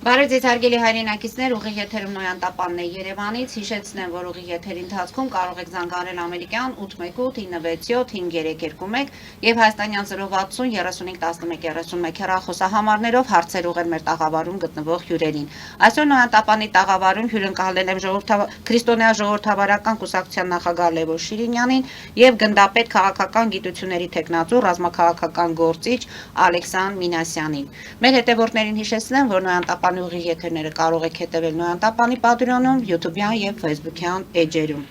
Բարև ձեզ հարգելի հայրենակիցներ, ուղիղ եթերում Նոյան Տապանն է Երևանից, հիշեցնեմ, որ ուղիղ եթերի ընթացքում կարող եք զանգահարել ամերիկյան 818-967-5121 և հայաստանյան 060-3511-31 հեռախոսահամարներով հարցեր ուղղել մեր տաղավարում գտնվող հյուրերին։ Այսօր Նոյան Տապանի տաղավարում հյուրընկալել եմ Քրիստոնյա ժողովրդավարական կուսակցության նախագահ Լևո Շիրինյանին և գնդապետ քաղաքական գիտությունների թեկնածու ռազմաքաղաքական գործիչ Ալեքսան Մինասյանին։ Մեր հետևորդներին հիշեցնեմ, որ Նոյան Տապանի ուղիղ եթերները կարող եք հետևել Նոյան Տապանի Պատրեոնում, YouTube-յան և Facebook-յան էջերում։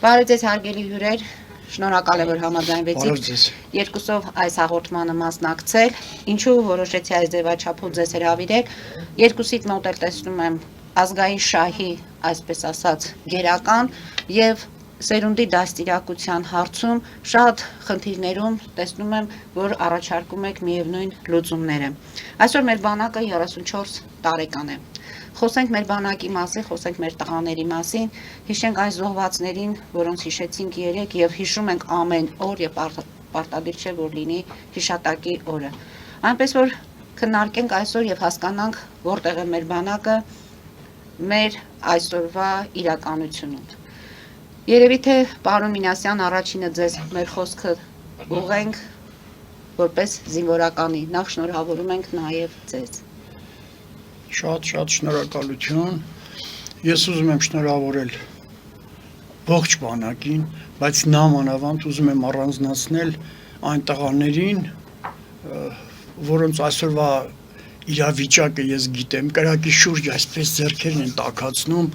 Բարև ձեզ հարգելի հյուրեր, շնորհակալ եմ, որ համաձայնվեցիք երկուսով այս հաղորդմանը մասնակցել։ Ինչու որոշեցի այս ձևաչափով ձեզ հրավիրել, երկուսիդ մոտ էլ տեսնում եմ ազգային շահի, այսպես ասած, գերական և սերունդի դաստիարակության հարցում շատ խնդիրներում տեսնում եմ, որ առաջարկում եք միևնույն լուծումները։ Այսօր մեր բանակը 34 տարեկան է։ Խոսենք մեր բանակի մասին, խոսենք մեր տղաների մասին, հիշենք այն զոհվածներին, որոնց հիշեցինք երեկ և հիշում ենք ամեն օր և պարտադիր չէ, որ լինի հիշատակի օրը։ Այնպես որ քննարկենք այսօր և հասկանանք, որտեղ է մեր բանակը մեր այսօրվա իրականությունում։ Երևի թե պարոն Մինասյան առաջինը ձեզ մեր խոսքը ուղենք որպես զինվորականի, նախ շնորհավորում ենք նաև ձեզ։ Շատ շնորհակալություն։ Ես ուզում եմ շնորհավորել ողջ բանակին, բայց նամանավանդ ուզում եմ առանձնացնել այն տղաներին, որոնց այսօրվա իրավիճակը ես գիտեմ, կրակի շուրջ այսպես ձեռքերն են տաքացնում,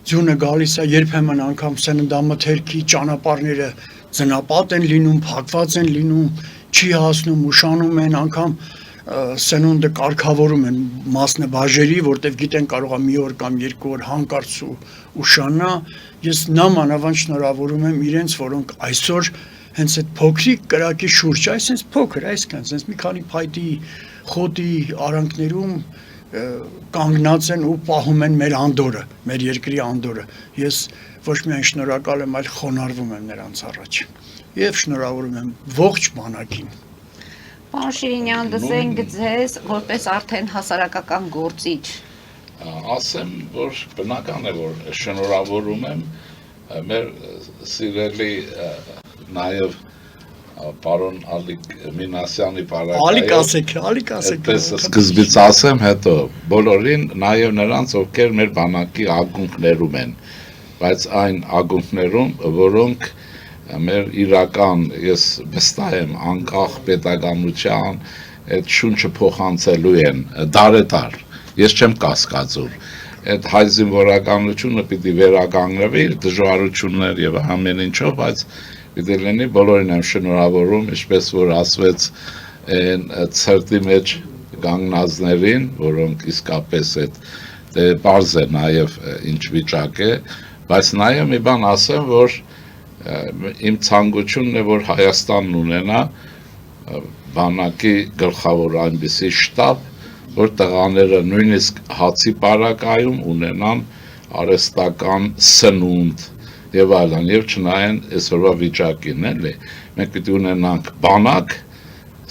ձյունը գալիս է, երբեմն անգամ սննդամթերքի ճանապարհները ձնապատ են լինում, փակված են լինում, չի հասնում, ուշանում են, անգամ սնունդը կարգավորում են մասնաբաժերի, որտեղ գիտեն կարող է մի օր կամ երկու օր հանկարծ ուշանա։ Ես նամանավանդ շնորհավորում եմ իրենց, որոնք այսօր հենց այդ փոքրիկ կրակի շուրջ, այսպես փոքր, այսքան, այսպես մի քանի փայտի խոտի արանքներում կանգնած են ու պահում են մեր անդորը, մեր երկրի անդորը։ Ես ոչ միայն շնորհակալ եմ, այլ խոնարհվում եմ նրանց առաջ եւ շնորհավորում եմ ողջ բանակին։ Պարոն Շիրինյան, դսենք ձեզ որպես արդեն հասարակական գործիչ։ Ասեմ, որ բնական է, որ շնորհավորում եմ մեր սիրելի նաև պարոն Ալիկ Մինասյանի Ալիկ ասեք։ Այդպես սկզբից ասեմ, հետո բոլորին, նաև նրանց, ովքեր մեր բանակի ակունքներում են, բայց այն ակունքներում, որոնք մեր իրական, ես վստահ եմ, անկախ պետականության այդ շունչը փոխանցելու են դարետար, ես չեմ կասկածում, այդ հայ զինվորականությունը պիտի վերականգնվի իր դժվարություններ եւ ամեն ինչով, բայց պիտի լինի բոլորին եմ շնորհավորում, ինչպես որ ասվեց այն ցրտի մեջ կանգնածներին, որոնք իսկապես այդ բարձ է նաեւ ինչ վիճակ է, բայց նաեւ մի բան ասեմ, որ իմ ցանկությունն է, որ Հայաստանն ունենա բանակի գլխավոր այնպիսի շտաբ, որ տղաները նույնիսկ հացի պարագայում ունենան արհեստական սնունդ եւ այլն, եւ չնայեն այսօրվա վիճակին, էլի, մենք պիտի ունենանք բանակ,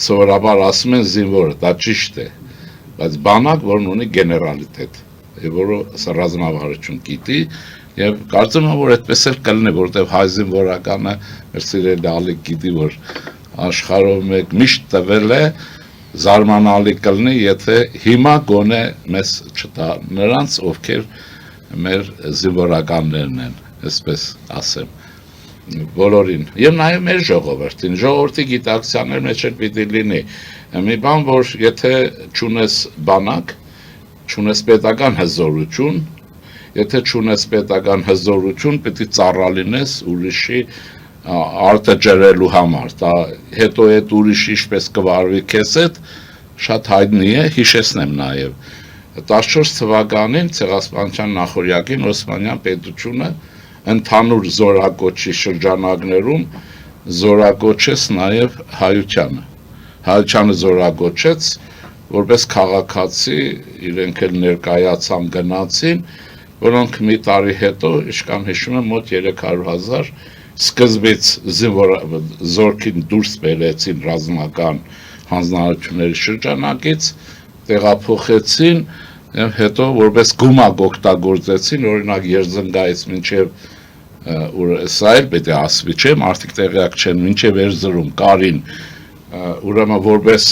սովորաբար ասում են զինվորը, դա ճիշտ է, բայց բանակ, որն ունի գեներալիտետ, եւ որը ռազմավարություն գիտի, եւ կարծում եմ, որ այդպես էլ կլինի, որովհետեւ հայ զինվորականը մեր սիրելի Ալիկ գիտի, որ աշխարհով մեկ միշտ տվել է, զարմանալի կլինի, եթե հիմա գոնե մեզ չտա նրանց, ովքեր մեր զինվորականներն են, այսպես ասեմ, բոլորին, եւ նաեւ մեր ժողովրդի գիտակցիաներ մեջ էլ պիտի լինի, մի բան, որ եթե չունես բանակ, չունես պետական հզորություն, եթե չունես պետական հզորություն, պիտի ծառա լինես ուրիշի արտը ջրելու համար, հետո այդ ուրիշի ինչպես կվարվի քեզ հետ, շատ հայտնի է, հիշեցնեմ նաև, 14 թվականին Ցեղասպանության նախօրյակին Օսմանյան պետությունը ընդհանուր զորակոչի շրջանակներում զորակոչեց նաև Հայությանը զորակոչեց, որպես քաղաքացի իրենք էլ ներկայացան գնացին, որոնք մի տարի հետո, իշքան հիշում եմ, մոտ 300,000 սկզբից զորքին դուրս բերեցին ռազմական հանձնարարությունների շրջանակից, տեղափոխեցին Եվ հետո որպես գումակ օգտագործեցին, օրինակ Երզնգայից մինչև սա էլ պետք է ասվի, չէ, մարդիկ տեղյակ չեն, մինչև Երզրում, Կարին, ուրեմն որպես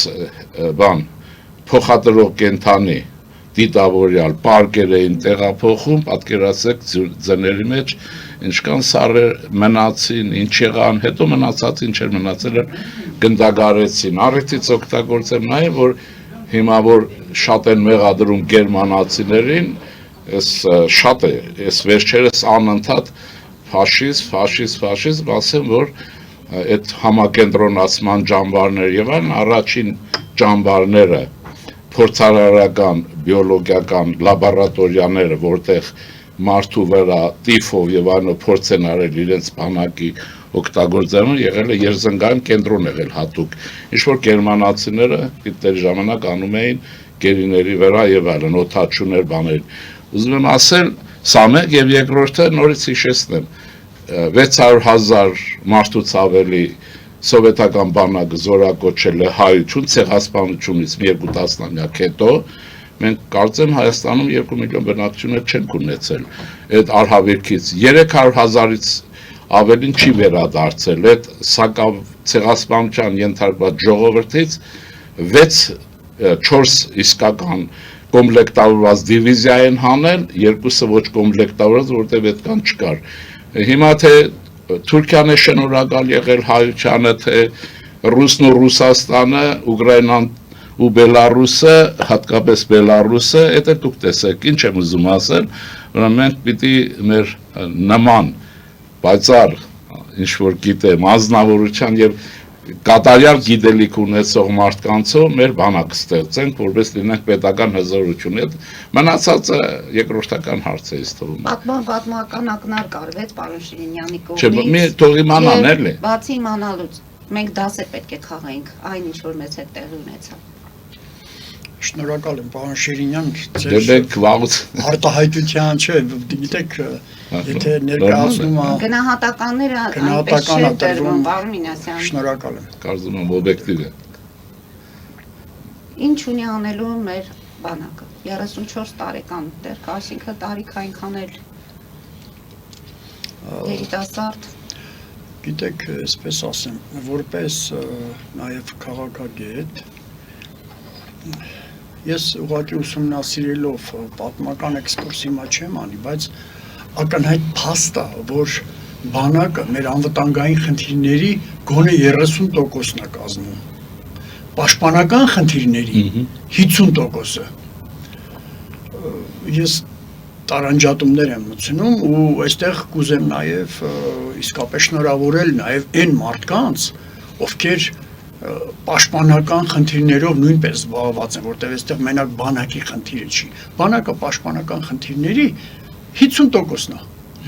բան, փոխադրող կենթանի, դիտավորյալ, պարկեր էին տեղափոխում, պատկերացրեք ձների մեջ, ինչքան սառեր մնացին, ինչ եղան, հետո մնացած ինչեր մնացել են, գնդագարեցին, առիթից օգտագործել նաև, որ հիմա որ շատ են մեղադրում գերմանացիներին, շատ է, այս վերջերս անընդհատ ֆաշիզմ, ասեմ, որ այդ համակենտրոնացման ճամբարներ եւ այլն առաջին ճամբարները փորձարարական, բիոլոգիական լաբորատորիաները, որտեղ մարդու վրա տիֆով եւ այլն փորձ են արել իրենց բանակի օգտագործումը, եղել է Երզնգայում կենտրոն եղել հատուկ, ինչ որ գերմանացիները դիտել ժամանակ անում էին գերիների վրա եւ այլն, օթաչուներ բաներ։ Ուզում եմ ասել, սա մեկ եւ երկրորդը նորից հիշեցնեմ 600,000 մարդուց ավելի սովետական բանակը զորակոչել է հայություն ցեղասպանությունից մի 2 տասնամյակ հետո մենք կարծեմ Հայաստանում 2 միլիոն բնակչություններ չեն ունեցել այդ արհավիրքից 300,000-ից ավելին չի վերադարձել այդ սակավ ցեղասպանության ենթարկված ժողովրդից 4 իսկական կոմպլեկտավորված դիվիզիա են հանել, 2-ը ոչ կոմպլեկտավորված, որտեղ այդքան չկար։ Հիմա թե Թուրքիան է շնորհակալ եղել հայությանը, թե Ռուսն ու Ռուսաստանը, Ուկրաինան ու Բելարուսը, հատկապես Բելարուսը, դա դուք տեսեք, ինչ եմ ուզում ասել, որ մենք պիտի մեր նման պայծառ ինչ որ գիտեմ, ազնվորության եւ կատարյալ գիտելիք ունեցող մարդկանցով մեր բանակ ստեղծենք, որպես լինենք պետական հզորություն։ Այդ մնացածը երկրորդական հարց է թվում։ Պատմական ակնարկ արվեց պարոն Շիրինյանի կողմից։ Չէ, մի թող իմանան էլի։ Բացի իմանալուց, մենք դասեր պետք է քաղենք այն ինչ որ մեծ հետ տեղի ունեցավ։ Շնորհակալ եմ, պարոն Շիրինյան, ձեր վաղուց արտահայտության չէ, գիտեք, եթե ներկայացնում է գնահատականները այնպես գնահատական չէ տրվում, պարոն Մինասյան։ շնորհակալ եմ։ կարծում եմ օբյեկտիվ է։ Ինչ ունի անելու մեր բանակը 34 տարեկան դեռ կա, այսինքն տարիք այնքան էլ երիտասարդ։ Գիտեք, այսպես ասեմ, որպես նաև քաղաքագետ ես ուղղակի ուսումնասիրելով պատմական էքսկուրսի մա չեմ անի, բայց ակնհայտ փաստ է, որ բանակը մեր անվտանգային խնդիրների գոնե 30%-ն է կազմում։ Պաշտպանական խնդիրների 50%-ը։ Ես տարանջատումներ եմ մտցնում ու այստեղ կուզեմ նաև իսկապես շնորհավորել նաև այն մարդկանց, ովքեր պաշտպանական խնդիրներով նույնպես զբաղված են, որտեղ այստեղ մենակ բանակի խնդիրը չի։ Բանակը պաշտպանական խնդիրների 50%-ն է,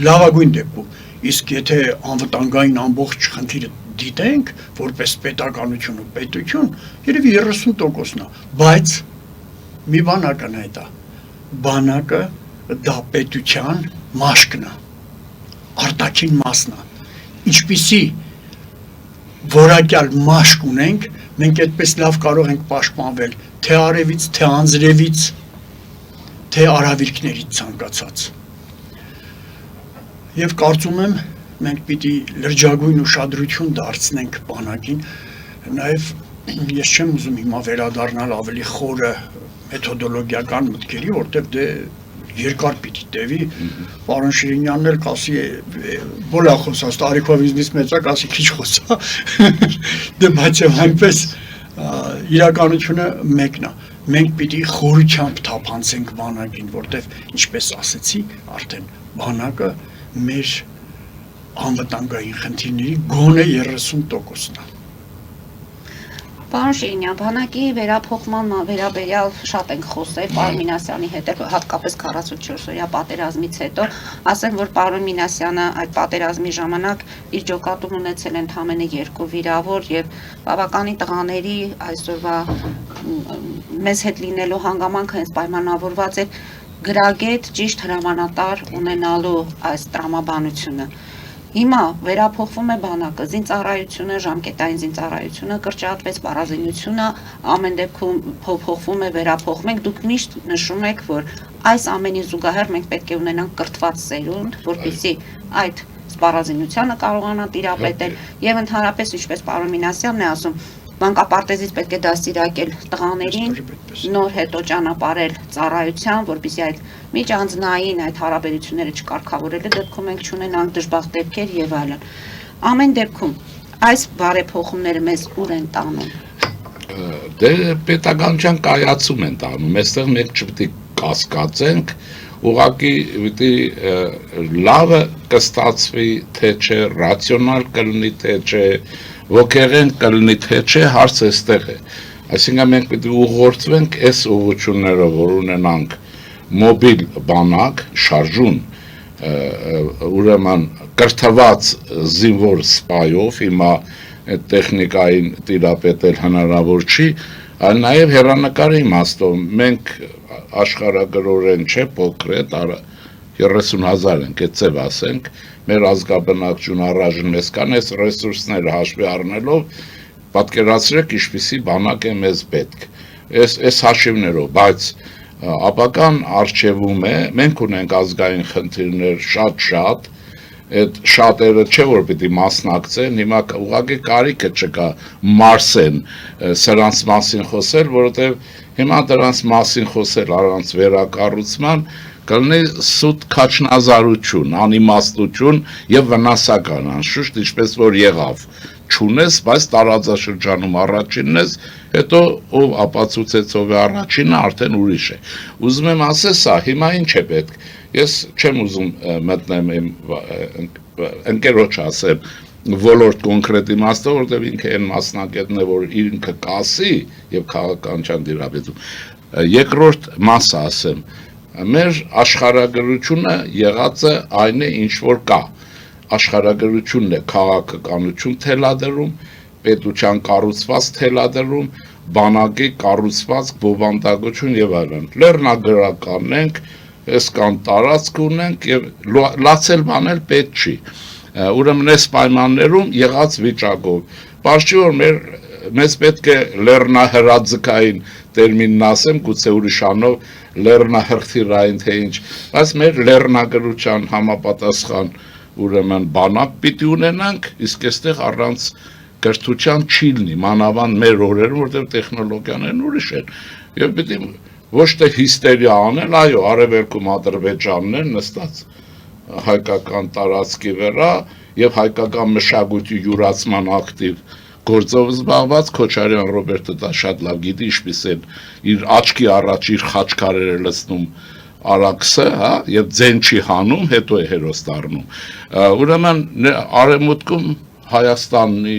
լավագույն դեպքում, իսկ եթե անվտանգային ամբողջ խնդիրը դիտենք, որպես պետականություն ու պետություն, երևի 30%-ն է, բայց մի բան ակնհայտ է, բանակը դա պետության մաշկն է, արտաքին մասն է, ինչպիսի որակյալ մաշկ ունենք, մենք այդպես լավ կարող ենք պաշտպանվել թե արևից, թե անձրևից, թե արհավիրքներից ցանկացած։ Եվ կարծում եմ, մենք պիտի լրջագույն ուշադրություն դարձնենք բանակին, նաև ես չեմ ուզում հիմա վերադառնալ ավելի խորը մեթոդոլոգիական մտքերի, որտեղ դե երկար պիտի տևի, պարոն Շիրինյանն էլ կասի բոլա խոսած, տարիքով ինձնից մեծա, կասի քիչ խոսա, դե բայց եւ այնպես իրականությունը մեկն է, մենք պիտի խորությամբ թափանցենք բանակին, որտեղ ինչպես ասեցի, արդեն բանակը մեր անվտանգային խնդիրների գոնե 30%-ն է։ Պարոն Շիրինյան, բանակի վերափոխման վերաբերյալ շատ ենք խոսել պարոն Մինասյանի հետ, հատկապես 44-օրյա պատերազմից հետո, ասեմ, որ պարոն Մինասյանը այդ պատերազմի ժամանակ իր ջոկատում ունեցել են ընդամենը 2 վիրավոր եւ բավականին տղաների այսօրվա մեզ հետ լինելու հանգամանքը հենց պայմանավորված էր գրագետ ճիշտ հրամանատար ունենալու այս տրամաբանությունը։ Հիմա վերափոխվում է բանակը, զինծառայությունը, ժամկետային զինծառայությունը կրճատվեց, պարազինությունը ամեն դեպքում փոփոխվում է, վերափոխվում ենք, դուք միշտ նշում եք, որ այս ամենի զուգահեռ մենք պետք է ունենանք կրթված սերունդ, որպեսզի այդ սպառազինությանը կարողանան տիրապետել եւ ընդհանրապես ինչպես պարոն Մինասյանն է ասում, մանկապարտեզից պետք է դաստիարակել տղաներին, նոր հետո ճանապարհել ծառայության, որպեսզի այդ միջանձնային այդ հարաբերությունները չկարգավորելու դեպքում մենք չունենանք դժբախտ դեպքեր եւ այլն։ Ամեն դեպքում այս բարեփոխումները մեզ ուր են տանում։ Դե պետականության կայացում են տանում, այստեղ մենք չպետք է կասկածենք, ուղղակի պիտի լավը կստացվի, թե չէ, ռացիոնալ կլինի, թե չէ, ոգեղեն կլինի, թե չէ, հարցը այստեղ է։ Այսինքն մենք պիտի ուղղորդվենք այս ուղղություններով, որ ունենանք մոբիլ բանակ, շարժուն, ուրեմն կրթված զինվոր սպայով, հիմա այդ տեխնիկային տիրապետել հնարավոր չի, այլ նաև հեռանկարի իմաստով մենք աշխարհագրորեն չէ, փոքր է, 30,000 ենք, այդ ծև ասենք, մեր ազգաբնակչություն առայժմ մեզ կան, այս ռեսուրսները հաշվի առնելով, պատկերացրեք ինչպիսի բանակ է մեզ պետք, այս հաշիվներով, բայց ապական առջևում է, մենք ունենք ազգային խնդիրներ շատ, այդ շատերը չէ որ պիտի մասնակցեն, հիմա ուղղակի կարիքը չկա մարսեն սրանց մասին խոսել, որովհետև հիմա դրանց մասին խոսել առանց վերակառուցման կլինի սուտ քաչնազարություն, անիմաստություն եւ վնասական, անշուշտ ինչպես որ եղավ, չունես, բայց տարածաշրջանում առաջինն ես, հետո ով ապացուցեց ով է առաջինը, արդեն ուրիշ է։ Ուզում եմ ասել սա, հիմա ինչ է պետք։ Ես չեմ ուզում մտնեմ իմ ընկերոջ ասեմ ոլորտ կոնկրետ իմաստով, որտեղ ինքը այն մասնագետն է, որ ինքը կասի եւ քաղաքականության դիրապետում։ Երկրորդ մասը ասեմ, մեր աշխարհագրությունը եղած է այն է ինչ որ կա։ Աշխարհագրությունն է քաղաքականություն թելադրում, պետության կառուցված թելադրում, բանակի կառուցված բովանդակություն եւ այլն։ Լեռնագրականն ենք, այս կան տարածք ունենք եւ լացել բանել պետք չի։ Ուրեմն այս պայմաններում եղած վիճակով բարձի որ մեզ պետք է լեռնահրաձգային տերմինն ասեմ, գուցե ուրիշ անով լեռնահրթիռային թե ինչ, բայց մեր լեռնագրության համապատասխան ուրեմն բանակ պիտի ունենանք, իսկ այստեղ առանց կրթության չի լինի, մանավանդ մեր օրերում, որտեղ տեխնոլոգիաներն ուրիշ են, եւ պիտի ոչ թե հիստերիա անել, այո, արևելքում ադրբեջաններ նստած հայկական տարածքի վրա եւ հայկական մշակույթի յուրացման ակտիվ գործով զբաղված Քոչարյան Ռոբերտը դա շատ լավ գիտի, ինչպես են իր աչքի առաջ իր խաչքարերը լցնում արաքսը, հա, եւ ձեն չի հանում, հետո է հերոս դառնում։ Ուրեմն արևմուտքում Հայաստանի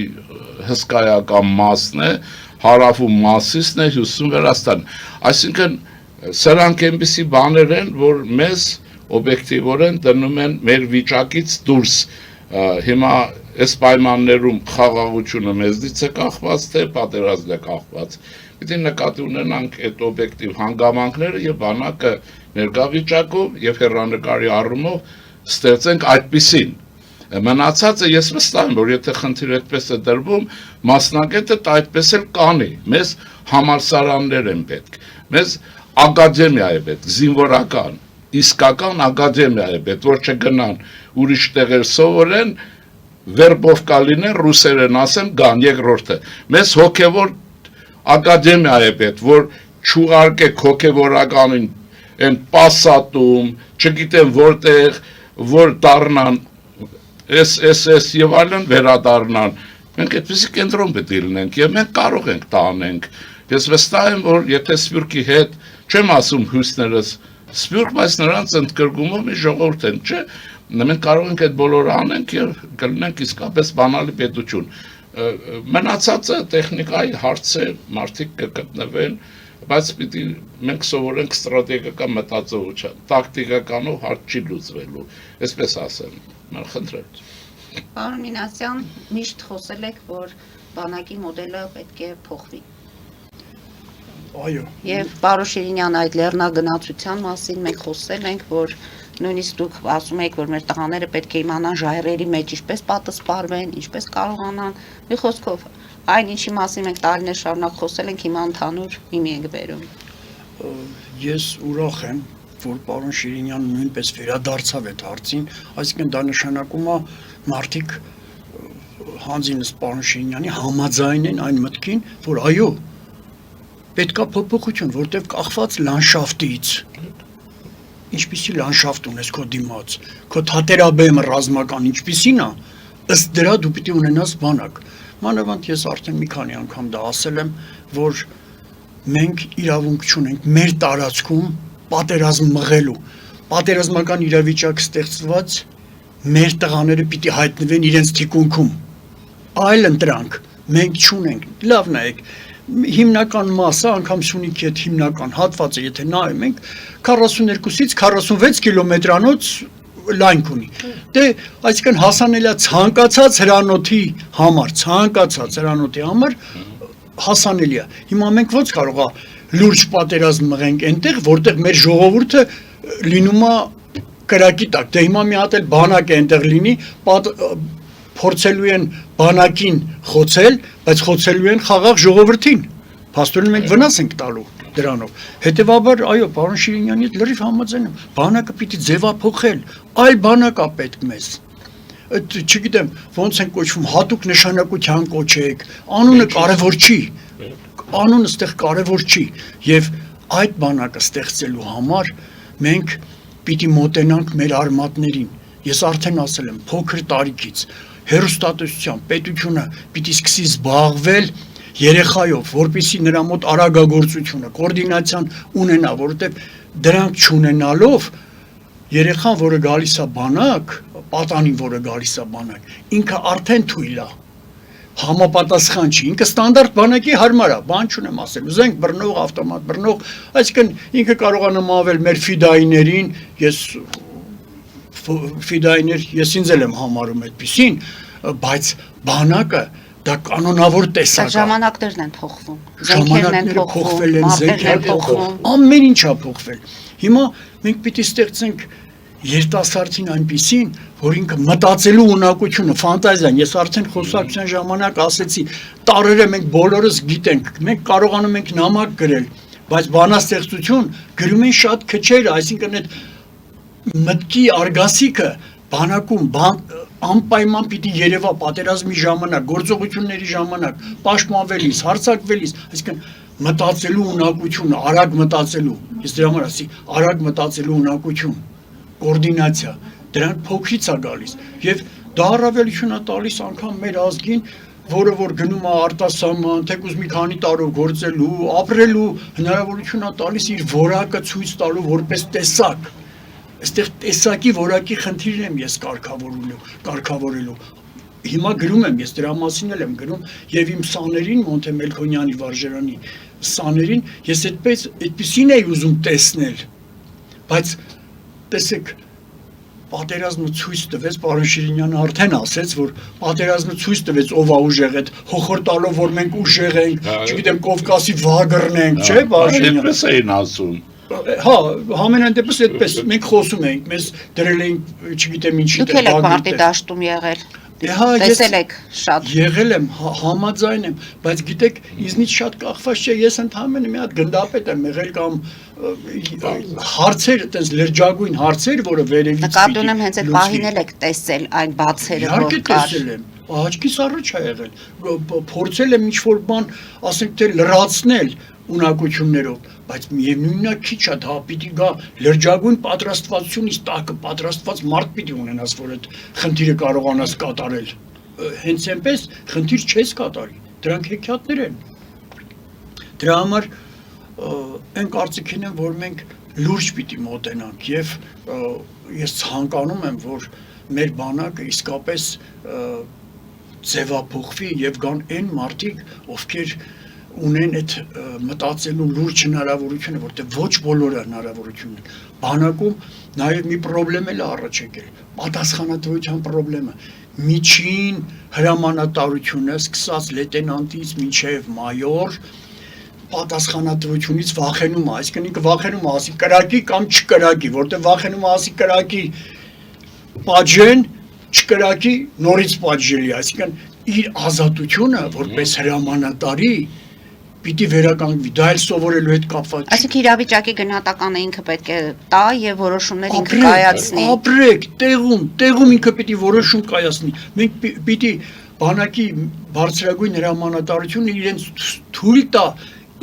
հսկայական մասն է, հարավում Մասիսն է, հյուսիսում Վրաստան։ Այսինքն սրանք այնպիսի բաներ են, որ մեզ օբյեկտիվորեն դնում են մեր վիճակից դուրս։ Հիմա այս պայմաններում խաղաղությունը մեզնից է կախված, թե պատերազմն է կախված։ Պիտի նկատի ունենանք այդ օբյեկտիվ հանգամանքները եւ բանակը ներկա վիճակով եւ հեռանկարի առումով ստեղծենք այդպիսին։ Մնացածը ես վստահ եմ, որ եթե խնդիրը այդպես է դրվում, մասնագետը այդպես էլ կանի։ Մեզ համալսարաններ են պետք։ Մեզ ակադեմիա է պետք, զինվորական, իսկական ակադեմիա է պետք, որ չգնան ուրիշ տեղեր սովորեն, վերբով կալինեն, ռուսերեն ասեմ, գան երկրորդը։ Մեզ հոգևոր ակադեմիա է պետք, որ չուղարկեք հոգևորականին են պասատում, չգիտեմ որտեղ, որ դառնան S եւ այլն վերադառնան։ Մենք այդպեսի կենտրոն պետք է լինենք եւ մենք կարող ենք դա անենք։ Ես վստահ եմ, որ եթե Սփյուռքի հետ, չեմ ասում հույսներս, Սփյուռք, բայց նրանց ընդգրկումով մի ժողովուրդ են, չէ՞։ Մենք կարող ենք այդ բոլորը անենք եւ կլինենք իսկապես բանալի պետություն։ Մնացածը տեխնիկայի հարց է, մարդիկ կգտնվեն, բայց պիտի մենք սովորենք ստրատեգիական մտածողություն, տակտիկականով հարց չի լուծվելու, այսպես ասեմ, mən խնդրեմ։ Պարոն Մինասյան, միշտ խոսել եք, որ բանակի մոդելը պետք է փոխվի։ Այո։ Եվ պարոն Շիրինյան այդ լեռնագնացության մասին մենք խոսել ենք, որ նույնիսկ դուք ասում եք, որ մեր տղաները պետք է իմանան ժայռերի մեջ ինչպես պատասպարվեն, ինչպես կարողանան, մի խոսքով, այն ինչի մասին մենք տարիներ շարունակ խոսել ենք, հիմա ընդհանուր հիմի ենք բերում։ Ես ուրախ եմ, որ պարոն Շիրինյանը նույնպես վերադարձավ այդ հարցին, այսինքն դա նշանակում է մարդիկ հանձինս պարոն Շիրինյանի համաձայն են այն մտքին, որ այո, պետք է փոփոխություն, որտեղ կախված լանդշաֆտից։ Ինչպիսի լանդշաֆտ ունես քո դիմաց, քո թատերաբեմը ռազմական ինչպիսին է, ըստ դրա դու պիտի ունենաս բանակ։ Մանավանդ ես արդեն մի քանի անգամ դա ասել եմ, որ մենք իրավունք չունենք մեր տարածքում պատերազմ մղելու, պատերազմական իրավիճակ ստեղծված մեր տղաները պիտի հայտնվեն իրենց թիկունքում, այլ ընտրանք մենք չունենք, լավ նայեք, հիմնական մասը, անգամ Սյունիքի այդ հիմնական հատվածը, եթե նայում ենք, 42-ից 46 կիլոմետրանոց լայնք ունի, դե այսինքն հասանելիա ցանկացած հրանոթի համար հասանելի է, հիմա մենք ոնց կարող է լուրջ պատերազմ մղենք այնտեղ, որտեղ մեր ժողովուրդը լինում է կրակի տակ, դե հիմա մի հատ էլ բանակ է այնտեղ լինի, փորձելու են բանակին խոցել, բայց խոցելու են խաղաղ ժողովրդին, փաստորեն մենք վնաս ենք տալու դրանով, հետևաբար, այո, պարոն Շիրինյանի հետ լրիվ համաձայն եմ, բանակը պիտի ձևափոխել, այլ բանակ է պետք մեզ, չգիտեմ, ոնց են կոչվում, հատուկ նշանակության կոչեք, անունը կարևոր չի, անունը ստեղ կարևոր չի, և այդ բանակը ստեղծելու համար մենք պիտի մոտենանք մեր արմատներին, ես արդեն ասել եմ, փոքր տարիքից, հեռուստատեսության պետությունը պիտի սկսի զբաղվել երեխայով, որպեսզի նրա մոտ արագագործությունը, կոորդինացիան ունենա, որովհետև դրանք չունենալով երեխան, որը գալիս է բանակ, պատանին, որը գալիս է բանակ, ինքը արդեն թույլ է, համապատասխան չի, ինքը ստանդարտ բանակի հարմար է, բան չունեմ ասել, զենք բռնող, ավտոմատ բռնող, այսինքն ինքը կարող է նմանվել մեր ֆիդայիներին, ես ինձ էլ եմ համարում այդպիսին, բայց բանակը դա կանոնավոր տեսակ է։ Ժամանակներն են փոխվում, Ժամանակները փոխվել են, զենքեր են փոխվում, ամեն ինչ է փոխվել։ Հիմա մենք պիտի ստեղծենք երիտասարդին այնպիսին, որ ինքը մտածելու ունակությունը, ֆանտազիան, ես արդեն խոսակցության ժամանակ ասեցի, տարերը մենք բոլորս գիտենք, մենք կարողանում ենք նամակ գրել, բայց բանաստեղծություն գրում են շատ քչերը, այսինքն այդ մտքի արգասիքը բանակում անպայման պիտի երևա պատերազմի ժամանակ, գործողությունների ժամանակ, պաշտպանվելիս, հարձակվելիս, այսինքն մտածելու ունակությունը, արագ մտածելու, ես դրա համար ասի, արագ մտածելու ունակություն, կոորդինացիա, դրանք փոքրից է գալիս, և դա առավելություն է տալիս անգամ մեր ազգին, որը որ գնում է արտասահման, թեկուզ մի քանի տարով գործելու, ապրելու, հնարավորություն է տալիս իր որակը ցույց տալու որպես տեսակ, այստեղ տեսակի որակի խնդիրն եմ ես կարգավորելու, հիմա գրում եմ, ես դրա մասին էլ եմ գրում, և իմ սաներին, Մոնթե Մելքոնյանի վարժարանի սաներին, ես այդպիսին էի ուզում տեսնել, բայց տեսեք, պատերազմը ցույց տվեց, պարոն Շիրինյանը արդեն ասեց, որ պատերազմը ցույց տվեց ով է ուժեղ, այդ հոխորտալով, որ մենք ուժեղ ենք, չգիտեմ, Կովկասի վագրն ենք, չէ, պարոն Շիրինյանը։ Այդպես էին ասում։ Հա, համենայն դեպս այդպես, մենք խոսում էինք, մեզ դրել էինք, չգիտեմ ինչի Դուք էլ եք մարտի դաշտում եղել, տեսել եք շատ։ Եղել եմ, համաձայն եմ, բայց գիտեք, իզնից շատ կախված չէ, ես ընդհանրապես մի հատ գնդապետ եմ եղել կամ հարցեր, այտենց լրջագույն հարցեր, որը վերևից նկատի ունեմ հենց այդ պահին էլ եք տեսել այն բացերը, որ իհարկե տեսել եմ, աչքիս առաջ է եղել, փորձել եմ ինչ-որ բան, ասենք թե լրացնել ունակություններով, բայց միևնույնն է քիչ է, դա պիտի գա լրջագույն պատրաստվածությունից տակը պատրաստված մարդ պիտի ունենաս, որ այդ խնդիրը կարողանաս կատարել, հենց այնպես խնդիր չես կատարի, դրանք հեքիաթներ են, դրա համար այն կարծիքին եմ, որ մենք լուրջ պիտի մոտենանք և ես ցանկանում եմ, որ մեր բանակը իսկապես ձևափոխվի և գան այն մարդիկ, ովքեր ունեն այդ մտածելու լուրջ հնարավորությունը, որտեղ ոչ բոլորը հնարավորություն են։ Բանակում նաև մի պրոբլեմ էլ առաջ եկել, պատասխանատվության պրոբլեմը, միջին հրամանատարությունը, սկսած լեյտենանտից մինչև մայոր, պատասխանատվությունից վախենում է, այսինքն ինքը վախենում է ասի կրակի կամ չկրակի, որտեղ վախենում է ասի կրակի պատժեն, չկրակի նորից պատժելի, այսինքն իր ազատությունը որպես հրամանատարի պիտի վերականգնվի, դա էլ սովորելու հետ կապված չի։ Այսինքն իրավիճակի գնահատականը ինքը պետք է տա եւ որոշումներ ինքը կայացնի։ Ապրեք, տեղում ինքը պիտի որոշում կայացնի։ Մենք պիտի բանակի բարձրագույն հրամանատարությունը իրենց թույլ տա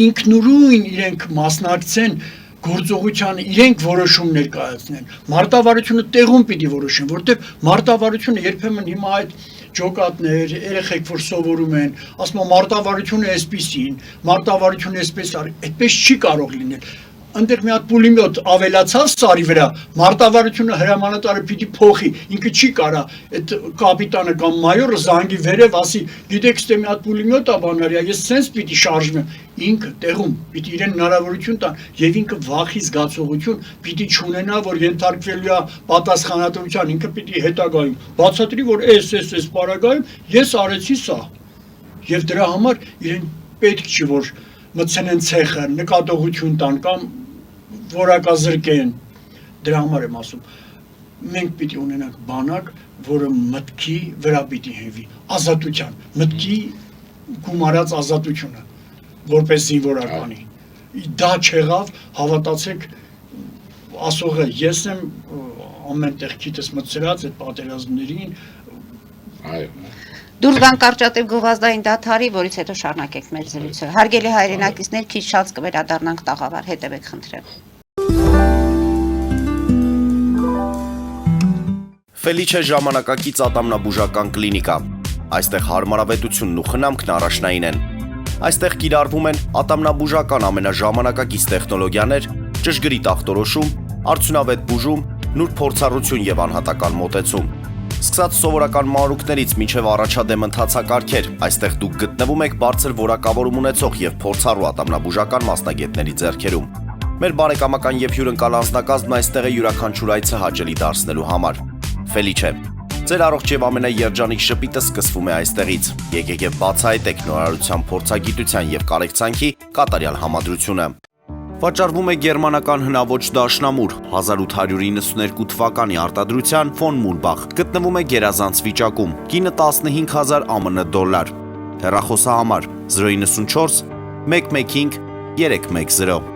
ինքնուրույն իրենք մասնակցեն գործողությանը, իրենք որոշումներ կայացնեն։ Մարտավարությունը տեղում պիտի որոշեն, որտեղ մարտավարությունը երբեմն հիմա այդ ջոկատներ, երեխեք որ սովորում են, ասում են մարտավարությունը էսպիսին, մարտավարությունը էսպես արի, այդպես չի կարող լինել։ Այնտեղ մի հատ պուլեմյոտ ավելացավ սարի վրա, մարտավարությունը հրամանատարը պիտի փոխի, ինքը չի կարա այդ կապիտանը կամ մայորը զանգի վերև ասի, գիտեք, ստե մի հատ պուլեմյոտ ա բանարիա, ես սենց պիտի շարժվեմ, ինքը տեղում պիտի իրեն հնարավորություն տան եւ ինքը վախի զգացողություն պիտի չունենա, որ ենթարկվելու է պատասխանատվության, ինքը պիտի հետագայում բացատրի, որ էս պարագայում ես արեցի սա եւ դրա համար իրեն պետք չի որ մտցնեն ցեխը, նկատողություն տան կամ որակազրկեն, դրա համար եմ ասում, մենք պիտի ունենանք բանակ, որը մտքի վրա պիտի հենվի, ազատության, մտքի գումարած ազատությունը, որպես զինվորականի, դա չեղավ, հավատացեք, ասողը ես եմ ամեն տեղ քիթս մտցրած այդ պատերազմներին, Դուրս գանք կարճատև գովազդային դադարի, որից հետո շարունակենք մեր զրույցը։ Հարգելի հայրենակիցներ, քիչ շանս կվերադառնանք տաղավար, հետևեք խնդրեմ։ Ֆելիչե ժամանակակից ատամնաբուժական կլինիկա։ Այստեղ հարմարավետությունն ու խնամքն առաջնային են։ Այստեղ կիրառվում են ատամնաբուժական ամենաժամանակակից տեխնոլոգիաներ, ճշգրիտ ախտորոշում, արդյունավետ բուժում, նուրբ փորձառություն եւ անհատական մոտեցում։ Սկսած սովորական մանրուքներից մինչև առաջադեմ ընթացակարգեր, այստեղ դուք գտնվում եք բարձր որակավորում ունեցող եւ փորձառու ատամնաբուժական մասնագետների ձեռքերում։ Մեր բարեկամական եւ հյուրընկալ անձնակազմն այստեղ է յուրաքանչյուր այցը հաճելի դարձնելու համար։ Ֆելիչե, ձեր առողջ եւ ամենաերջանիկ շպիտը սկսվում է այստեղից։ Եկեք եւ բացահայտեք նորարարության փորձագիտության եւ կարեկցանքի կատարյալ համադրությունը։ Վաճառվում է գերմանական հնաոճ դաշնամուր 1892 թվականի արտադրության ֆոն Մուլբախ, գտնվում է գերազանց վիճակում, կինը 15000 ԱՄՆ դոլար, հեռախոսահամար 094 115 310։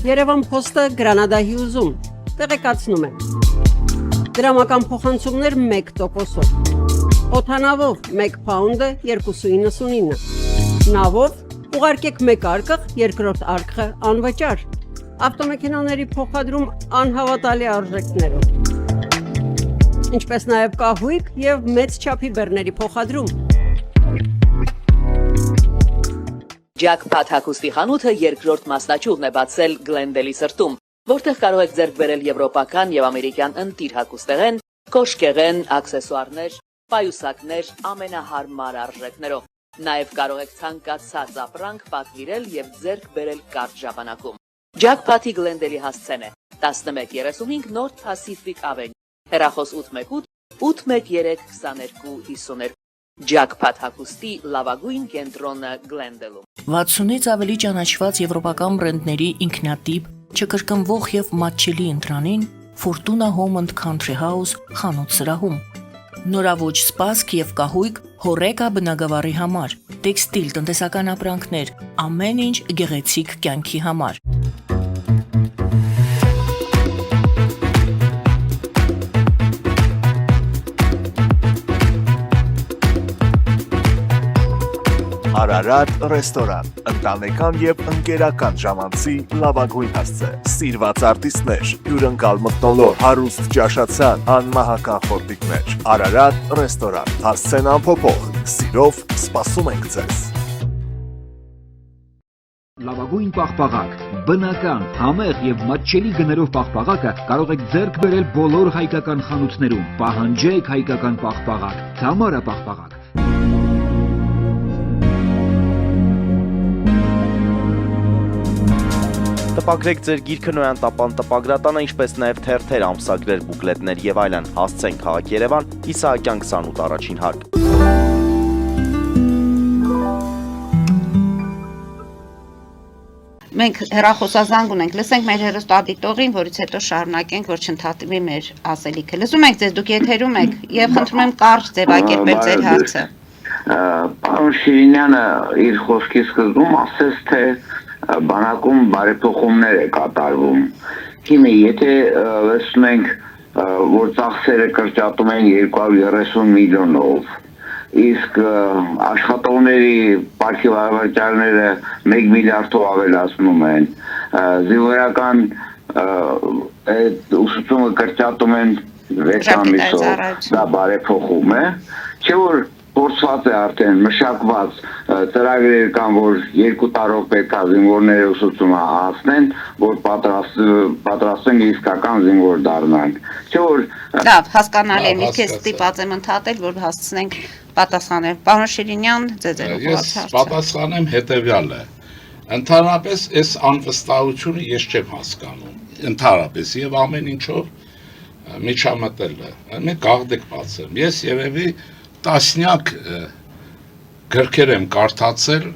Երևան փոստը Գրանադայի ուզում, տեղեկացնում է։ Դրամական փոխանցումներ 1%-ով, օդանավով 1 պաունդը 2.99, նավով ուղարկեք մեկ արկղ, երկրորդ արկղը անվճար, ավտոմեքենաների փոխադրում անհավատալի արժեքներով, ինչպես նաև կահույք և մեծ չափի բեռների փոխադրում։ Jackpot հագուստի խանութը երկրորդ մասնաճյուղն է բացել Գլենդելի սրտում, որտեղ կարող եք ձեռք բերել եվրոպական և ամերիկյան ընտիր հագուստեղեն, կոշկեղեն, աքսեսուարներ, պայուսակներ ամենահարմար արժեքներով։ Նաև կարող եք ցանկացած ապրանք պատվիրել եւ ձեռք բերել կարճ ժամանակում։ Jackpot-ի Գլենդելի հասցեն է 1135 North Pacific Avenue, հեռախոս 818 813 2252։ Jackpot հագուստի լավագույն կենտրոնը Գլենդելում։ 60-ից ավելի ճանաչված եվրոպական բրենդների ինքնատիպ, չկրկնվող եւ մատչելի ընտրանին Fortuna Home and Country House խանութ սրահում։ Նորավոճ սպասք եւ կահույք հորեկա բնագավառի համար, տեքստիլ տնտեսական ապրանքներ, ամեն ինչ գեղեցիկ կյանքի համար։ Արարատ ռեստորան, ընտանեկան եւ ընկերական ժամանցի լավագույն հասցե, սիրված արտիստներ, հյուրընկալ մթնոլորտ, հարուստ ճաշացան, անմահական խորտիկներ, Արարատ ռեստորան, հասցեն անփոփոխ, սիրով սպասում ենք ձեզ։ Լավագույն պաղպաղակ, բնական, համեղ եւ մատչելի գներով պաղպաղակը կարող եք ձեռք բերել բոլոր հայկական խանութներում, պահանջեք հայկական պաղպաղակ, Թամարա պաղպաղակ։ Տպագրեք ձեր գիրքը Նոյան տապան տպագրատանը, ինչպես նաև թերթեր, ամսագրեր, բուկլետներ եւ այլն։ Հասցեն քաղաք Երևան, Իսահակյան 28 առաջին հարկ։ մենք հեռախոսազանգ ունենք, լսենք մեր հեռուստադիտողին, որից հետո շարունակենք, որ չընդհատվի մեր ասելիքը։ Լսում ենք ձեզ, դուք եթերում եք, եւ խնդրում եմ կարճ ձևակերպել ձեր հարցը։ Պարոն Շիրինյանը իր խոսքի սկզբում ասեց, թե բանակում բարեփոխումներ է կատարվում։ Հիմա եթե լսենք, որ ծախսերը կրճատում են 230 միլիոնով, իսկ աշխատողների պարգևավճարները 1 միլիարդով ավելացնում են, զինվորական ուսուցումը կրճատում են 6 ամիսով, դա բարեփոխում է, չէ՞ որ փորձված է արդեն մշակված ծրագրեր կան, որ 2 տարով պետք է զինվորները ուսուցումը հասնեն, որ պատրաստեն իսկական զինվոր դառնան։ Չէ՞ որ Լավ, հասկանալի է, մի քիչ ստիպած եմ ընդհատել, որ հասցնենք պատասխանել։ Պարոն Շիրինյան, ձեզ Ես պատասխանեմ հետևյալը։ Ընդհանրապես այս անվստահությունը ես չեմ հասկանում։ Ընդհանրապես եւ ամեն ինչով միջամտել է։ Մենք գաղդեք բացեմ։ Ես երևի տասնյակ գրքեր եմ կարդացել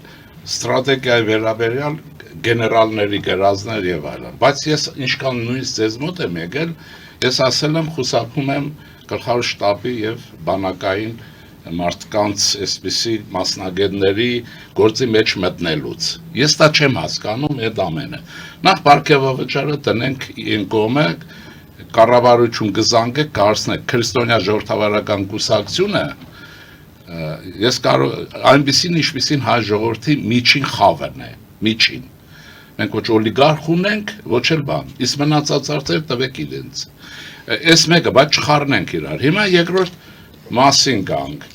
ստրատեգիայի վերաբերյալ գեներալների գրածներ եւ այլն, բայց ես ինչքան նույնիսկ ձեզ մոտ եմ եկել, ես ասել եմ խուսափում եմ գլխավոր շտաբի եւ բանակային մարդկանց այսպիսի մասնագետների գործի մեջ մտնելուց։ Ես դա չեմ հասկանում այդ ամենը։ Նախ պարգևավճարը տնենք այն կողմը, կառավարություն գզանգեք, կարծնեք քրիստոնյա ժողովրդավարական կուսակցությունը ես կարող այնպեսին ինչպեսին հայ ժողովրդի միջին խավերն է, միջին։ Մենք ոչ օլիգարխ ունենք, ոչ էլ բան, իսկ մնացած արդեն տվեք իրենց։ Այս մեկը, բայց չխառնենք իրար։ Հիմա երկրորդ մասին գանք։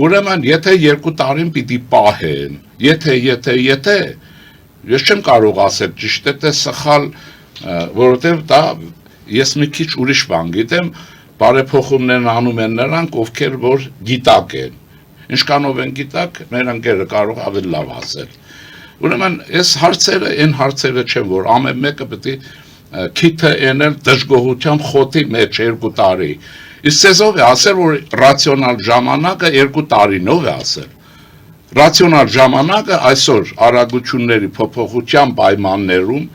Ուրեմն, եթե 2 տարին պիտի պահեն, եթե, ես չեմ կարող ասել, ճիշտ է, թե սխալ, որովհետև դա ես մի քիչ ուրիշ բան գիտեմ, բարեփոխումներն անում են նրանք, ովքեր որ գիտակ են։ Ինչքանով են գիտակ, մեր ընկերը կարող ավելի լավ ասել։ Ուրեմն, այս հարցերը, այն հարցերը չեն, որ ամեն մեկը պետք է քիթը ենել դժգոհությամբ խոտի մեջ 2 տարի։ Իսկ ցեզով է ասել, որ ռացիոնալ ժամանակը 2 տարինով է ասել։ Ռացիոնալ ժամանակը այսօր արագությունների փոփոխության պայմաններում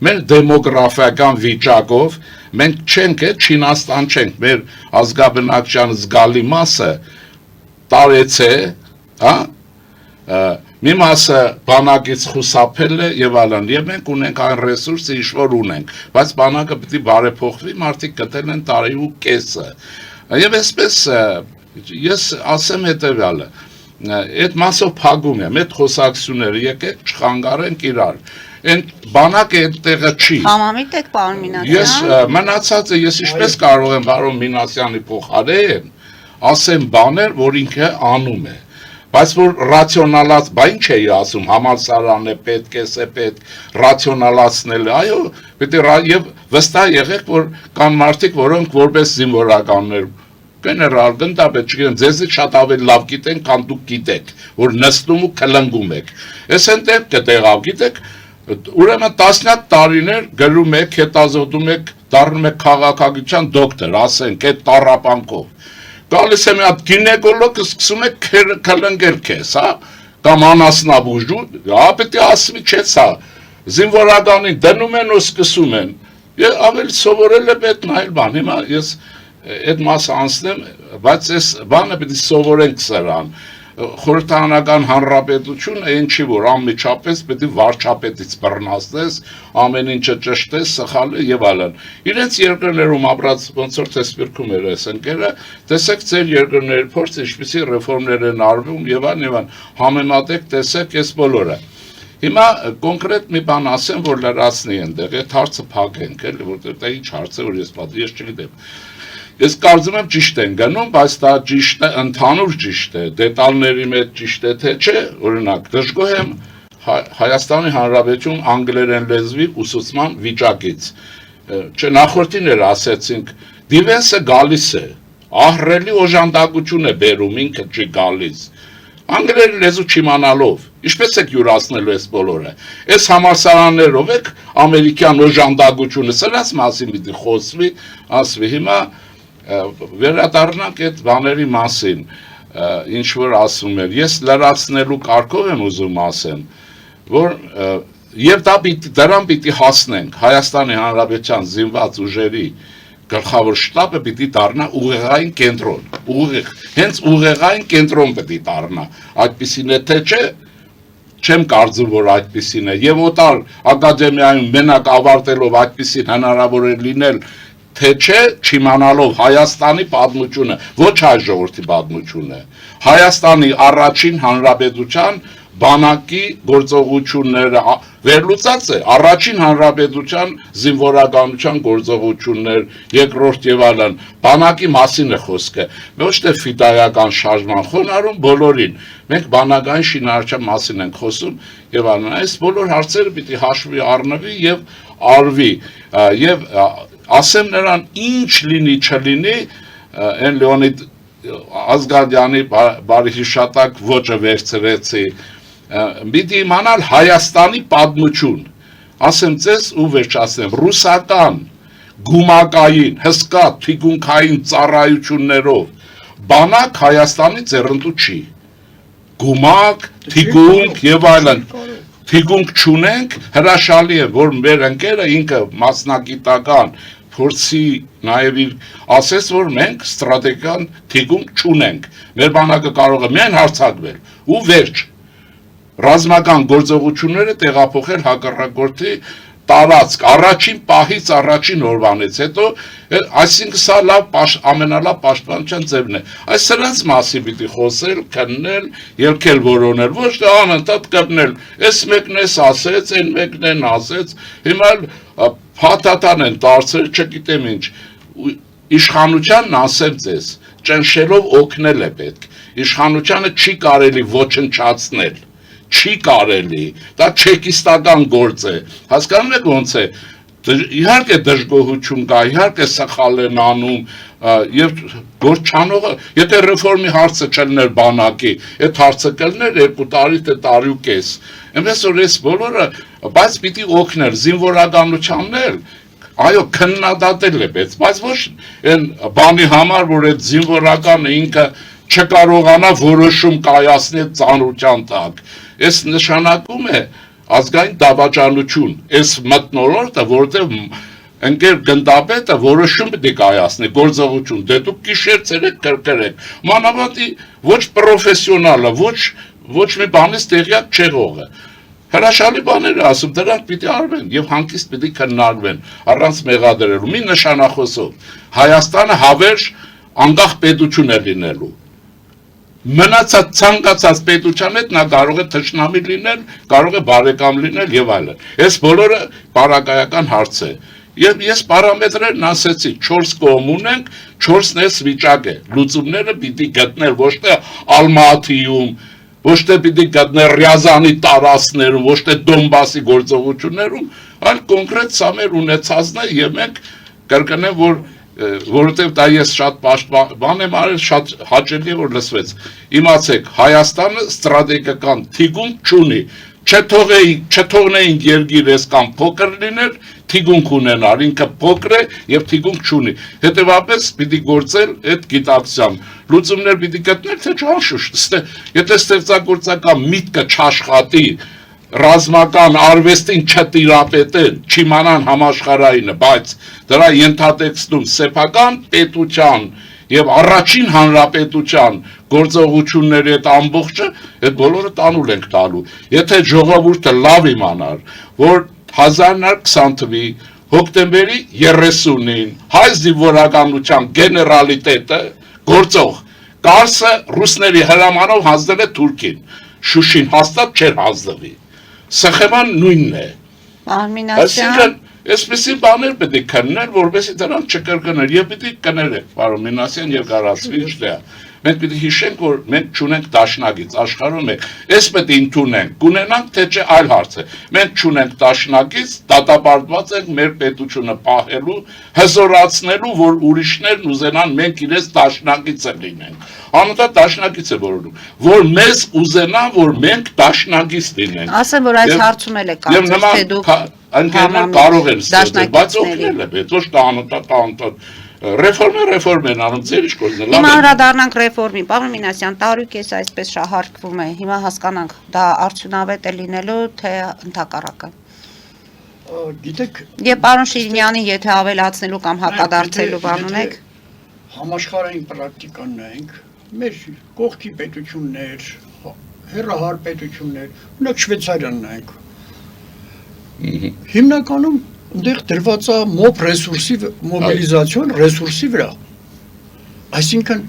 մեր դեմոգրաֆիական վիճակով մենք չենք Չինաստան չենք, մեր ազգաբնակչության զգալի մասը տարեց է, հա, մի մասը բանակից խուսափել է եւ այլն, եւ մենք ունենք այն ռեսուրսը, ինչ որ ունենք, բայց բանակը պետք է բարեփոխվի, մարդիկ գտել են տարի ու կեսը։ Եվ այսպես ես ասեմ հետեւյալը, այդ մասով փագում եմ, այդ խոսակցությունները եկեք չխանգարենք իրար։ Այն բանակը այդտեղը չի։ Համամիտ եք, պարոն Մինասյան։ Ես մնացածը ես ինչպես կարող եմ պարոն Մինասյանի փոխարեն ասեմ բաներ, որ ինքը անում է։ Բայց որ ռացիոնալած, բա ինչ էի ասում, համալսարան է պետք, էս է պետք, ռացիոնալացնել, այո, պետք է եւ վստահ եղեք, որ կան մարդիկ, որոնք որպես զինվորականներ գեներալ, գնդապետ, չգիտեմ, ձեզից շատ ավելի լավ գիտեն, քան դուք գիտեք, որ նստում ու քլնգում եք։ Էս այնտեղ կտեղավ, գիտեք, ուրեմն տասնյակ տարիներ գրում եք, հետազոտում եք, դառնում եք քաղաքագիտության դոկտոր, ասենք, այդ տառապանքով։ Գալիս է մի հատ գինեկոլոգ, սկսում է քլնգել քեզ, հա, կամ անասնաբուժու, հա, պետք է ասվի չես, հա, զինվորականին դնում են ու սկսում են։ Ես ավելի սովորել եմ այդ նայել բան, հիմա ես այդ մասը անցնեմ, բայց այս բանը պետք է սովորենք սրան։ Խորհրդարանական հանրապետությունը այն չի, որ անմիջապես պետք է վարչապետից բռնացնես, ամեն ինչը ճշտես, սխալը եւ այլն։ Իրենց երկրներում ապրած ոնց որ թե սպիրկում էր այս ընկերը, տեսեք ձեր երկրների փորձը, ինչպիսի ռեֆորմներ են արվում եւ այլն, համեմատեք, տեսեք այս բոլորը։ Հիմա կոնկրետ մի բան ասեմ, որ լրացնի այնտեղ, այդ հարցը փակենք, էլի, որտեղ դա ինչ հարց է, որ ես չգիտեմ։ Ես կարծում եմ ճիշտ են գնում, բայց դա ճիշտ է, ընդհանուր ճիշտ է, դետալների մեջ ճիշտ է, թե չէ, օրինակ, դժգոհ եմ Հայաստանի Հանրապետություն անգլերեն լեզվի ուսուցման վիճակից։ Չէ, նախորդին էր ասեցինք, դիվենսը գալիս է, ահռելի օժանդակություն է բերում, ինքը չի գալիս։ Անգլերեն լեզու չիմանալով, ինչպես եք յուրացնելու այս բոլորը։ Այս համալսարաններով եք ամերիկյան օժանդակությունը, սրանց մասին պիտի խոսվի, ասվի հիմա վերադառնանք այդ բաների մասին, ինչ որ ասում էր, ես լրացնելու կարգով եմ ուզում ասեմ, որ Եվ դրան պիտի հասնենք Հայաստանի Հանրապետության զինված ուժերի գլխավոր շտաբը պիտի դառնա ուղեղային կենտրոն, հենց ուղեղային կենտրոն պիտի դառնա, այդպիսին է թե չէ, չեմ կարծում, որ այդպիսին է, եւ օտար ակադեմիայում մենակ ավարտելով այդպիսին հնարավոր է լինել, թե չէ, չիմանալով Հայաստանի պատմությունը, ոչ հայ ժողովրդի պատմությունը, Հայաստանի առաջին հանրապետության բանակի գործողությունները վերլուծած է, առաջին հանրապետության զինվորականության գործողություններ, երկրորդ եւ այլն, բանակի մասին է խոսքը, ոչ թե ֆիդայական շարժման խոնարհում բոլորին, մենք բանակային շինարարության մասին ենք խոսում եւ այլն, այս բոլոր հարցերը պիտի հաշվի առնվի եւ արվի եւ ասեմ նրան ինչ լինի չլինի, այն Լեոնիդ Ազգադյանի բարի հիշատակ ոճը վերցրեցի, պիտի իմանալ Հայաստանի պատմություն, ասեմ ձեզ ու վերջացնեմ, ռուսական գումակային, հսկա թիկունքային ծառայություններով բանակ Հայաստանի ձեռնտու չի, գումակ, թիկունք եւ այլն, թիկունք չունենք, հրաշալի է, որ մեր ընկերը ինքը մասնագիտական փորձի նաև ասես, որ մենք ստրատեգիական թիկունք չունենք, մեր բանակը կարող է միայն հարձակվել ու վերջ, ռազմական գործողությունները տեղափոխել հակառակորդի տարածք, առաջին պահից առաջին օրվանից հետո, այսինքն սա ամենալավ պաշտպանության ձևն է, այս սրանց մասին պիտի խոսել, քննել, ելքել որոնել, ոչ թե անընդհատ կպնել, այս մեկն էս ասեց, այն մեկն են ասեց, հիմա փաթաթան են դարձել, չգիտեմ ինչ, իշխանությանն ասեմ ձեզ, ճնշելով օգնել է պետք, իշխանությանը չի կարելի ոչնչացնել, չի կարելի, դա չեկիստական գործ է, հասկանում եք ոնց է, իհարկե դժգոհություն կա, իհարկե սխալ են անում, եւ գործ չանողը, եթե ռեֆորմի հարցը չլներ բանակի, այդ հարցը կլներ 2 տարի թե տարի ու կես, այնպես որ այս բոլորը, բայց պիտի օգնել, զինվորականությանն էլ, այո, քննադատել է պետք, բայց ոչ այն բանի համար, որ այդ զինվորականը ինքը չկարողանա որոշում կայացնել ծանրության տակ, այս նշանակում է ազգային դավաճանություն, այս մթնոլորտը, որտեղ ընկեր գնդապետը որոշում պիտի կայացնի, գործողություն, դե դուք գիշեր ցերեկ կրկրեք, մանավանդ ոչ պրոֆեսիոնալը, ոչ մի բանից տեղյակ չեղողը, հրաշալի բաներ ասում, դրանք պիտի արվեն եւ հանգիստ պիտի քննարկվեն, առանց մեղադրելու, մի նշանախոսով, Հայաստանը հավերժ անկախ պետություն է լինելու, մնացած ցանկացած պետության հետ նա կարող է թշնամի լինել, կարող է բարեկամ լինել եւ այլն։ Այս բոլորը պարագայական հարց է։ Եվ ես պարամետրերն ասեցի, 4 կողմ ունենք, 4-ն էս վիճակ է։ Լուծումները պիտի գտնել ոչ թե Ալմատիում, ոչ թե պիտի գտնել Ռիազանի տարածքներում, ոչ թե Դոնբասի գործողություններում, այլ կոնկրետ սա մեր ունեցածն է եւ մենք կրկնեմ, որ որովհետև դա ես շատ բան եմ արել, շատ հաճելի է որ լսվեց։ Իմացեք, Հայաստանը ստրատեգիական թիկունք չունի, չթողնեին երկիր այսքան փոքր լիներ, թիկունք ունենար, ինքը փոքր է եւ թիկունք չունի։ Հետեւաբար պիտի գործել այդ գիտակցությամբ։ Լուծումներ պիտի գտնել, թե չանշուշտ, եթե ստեղծագործական միտքը չաշխատի, ռազմական արվեստին չտիրապետեն, չիմանան համաշխարհայինը, բայց դրա ենթատեքստում սեփական պետության եւ առաջին հանրապետության գործողությունների այդ ամբողջը, այդ բոլորը տանուլ ենք տալու։ Եթե ժողովուրդը լավ իմանար, որ 1920 թվականի հոկտեմբերի 30-ին հայ զինվորականության գեներալիտետը գործող Կարսը ռուսների հրամանով հանձնել է Թուրքին, Շուշին հաստատ չէր հանձնվի։ Սխեման նույնն է։ Այսինքն, այսպեսի բաներ պետք է քննել, որովհետեւ դրանք չկրկնել եւ պետք է կներեք, պարոն Մինասյան եւ Գարացվի իշխյա։ Մենք պետք է հիշենք, որ մենք չունենք դաշնակից, աշխարհում ենք։ Այս պետք է ընդունենք, կունենանք թե չէ այլ հարց է։ Մենք չունենք դաշնակից, դատապարտված ենք մեր պետությունը պահելու, հզորացնելու, որ ուրիշներն ուզենան մենք իրենց դաշնակիցը լինենք։ Անընդհատ դաշնակից է որոնում, որ մեզ ուզենան, որ մենք դաշնակից լինենք։ Ասեմ, որ այս հարցում էլ է կարծես թե դուք ընկերներ կարող են ստեղծել, բայց օգնել է պետք, ոչ թե անընդհատ Ռեֆորմ են անում, ձեր ինչ կորնել։ Հիմա հրադառնանք ռեֆորմի, պարոն Մինասյան, տարուկես այսպես շահարկվում է, հիմա հասկանանք, դա արդյունավետ է լինելու, թե ընդհակառակը։ Գիտեք, Եվ պարոն Շիրինյանին եթե ավելացնելու կամ հակադարձելու բան ունեք, համաշխարհային պրակտիկան նայենք, մեր կողքի պետություններ, հեռահար պետություններ, ունեք Շվեյցարիան նայենք։ Հիմնականում այնտեղ դրված է մոբ ռեսուրսի մոբիլիզացիոն ռեսուրսի վրա։ Այսինքն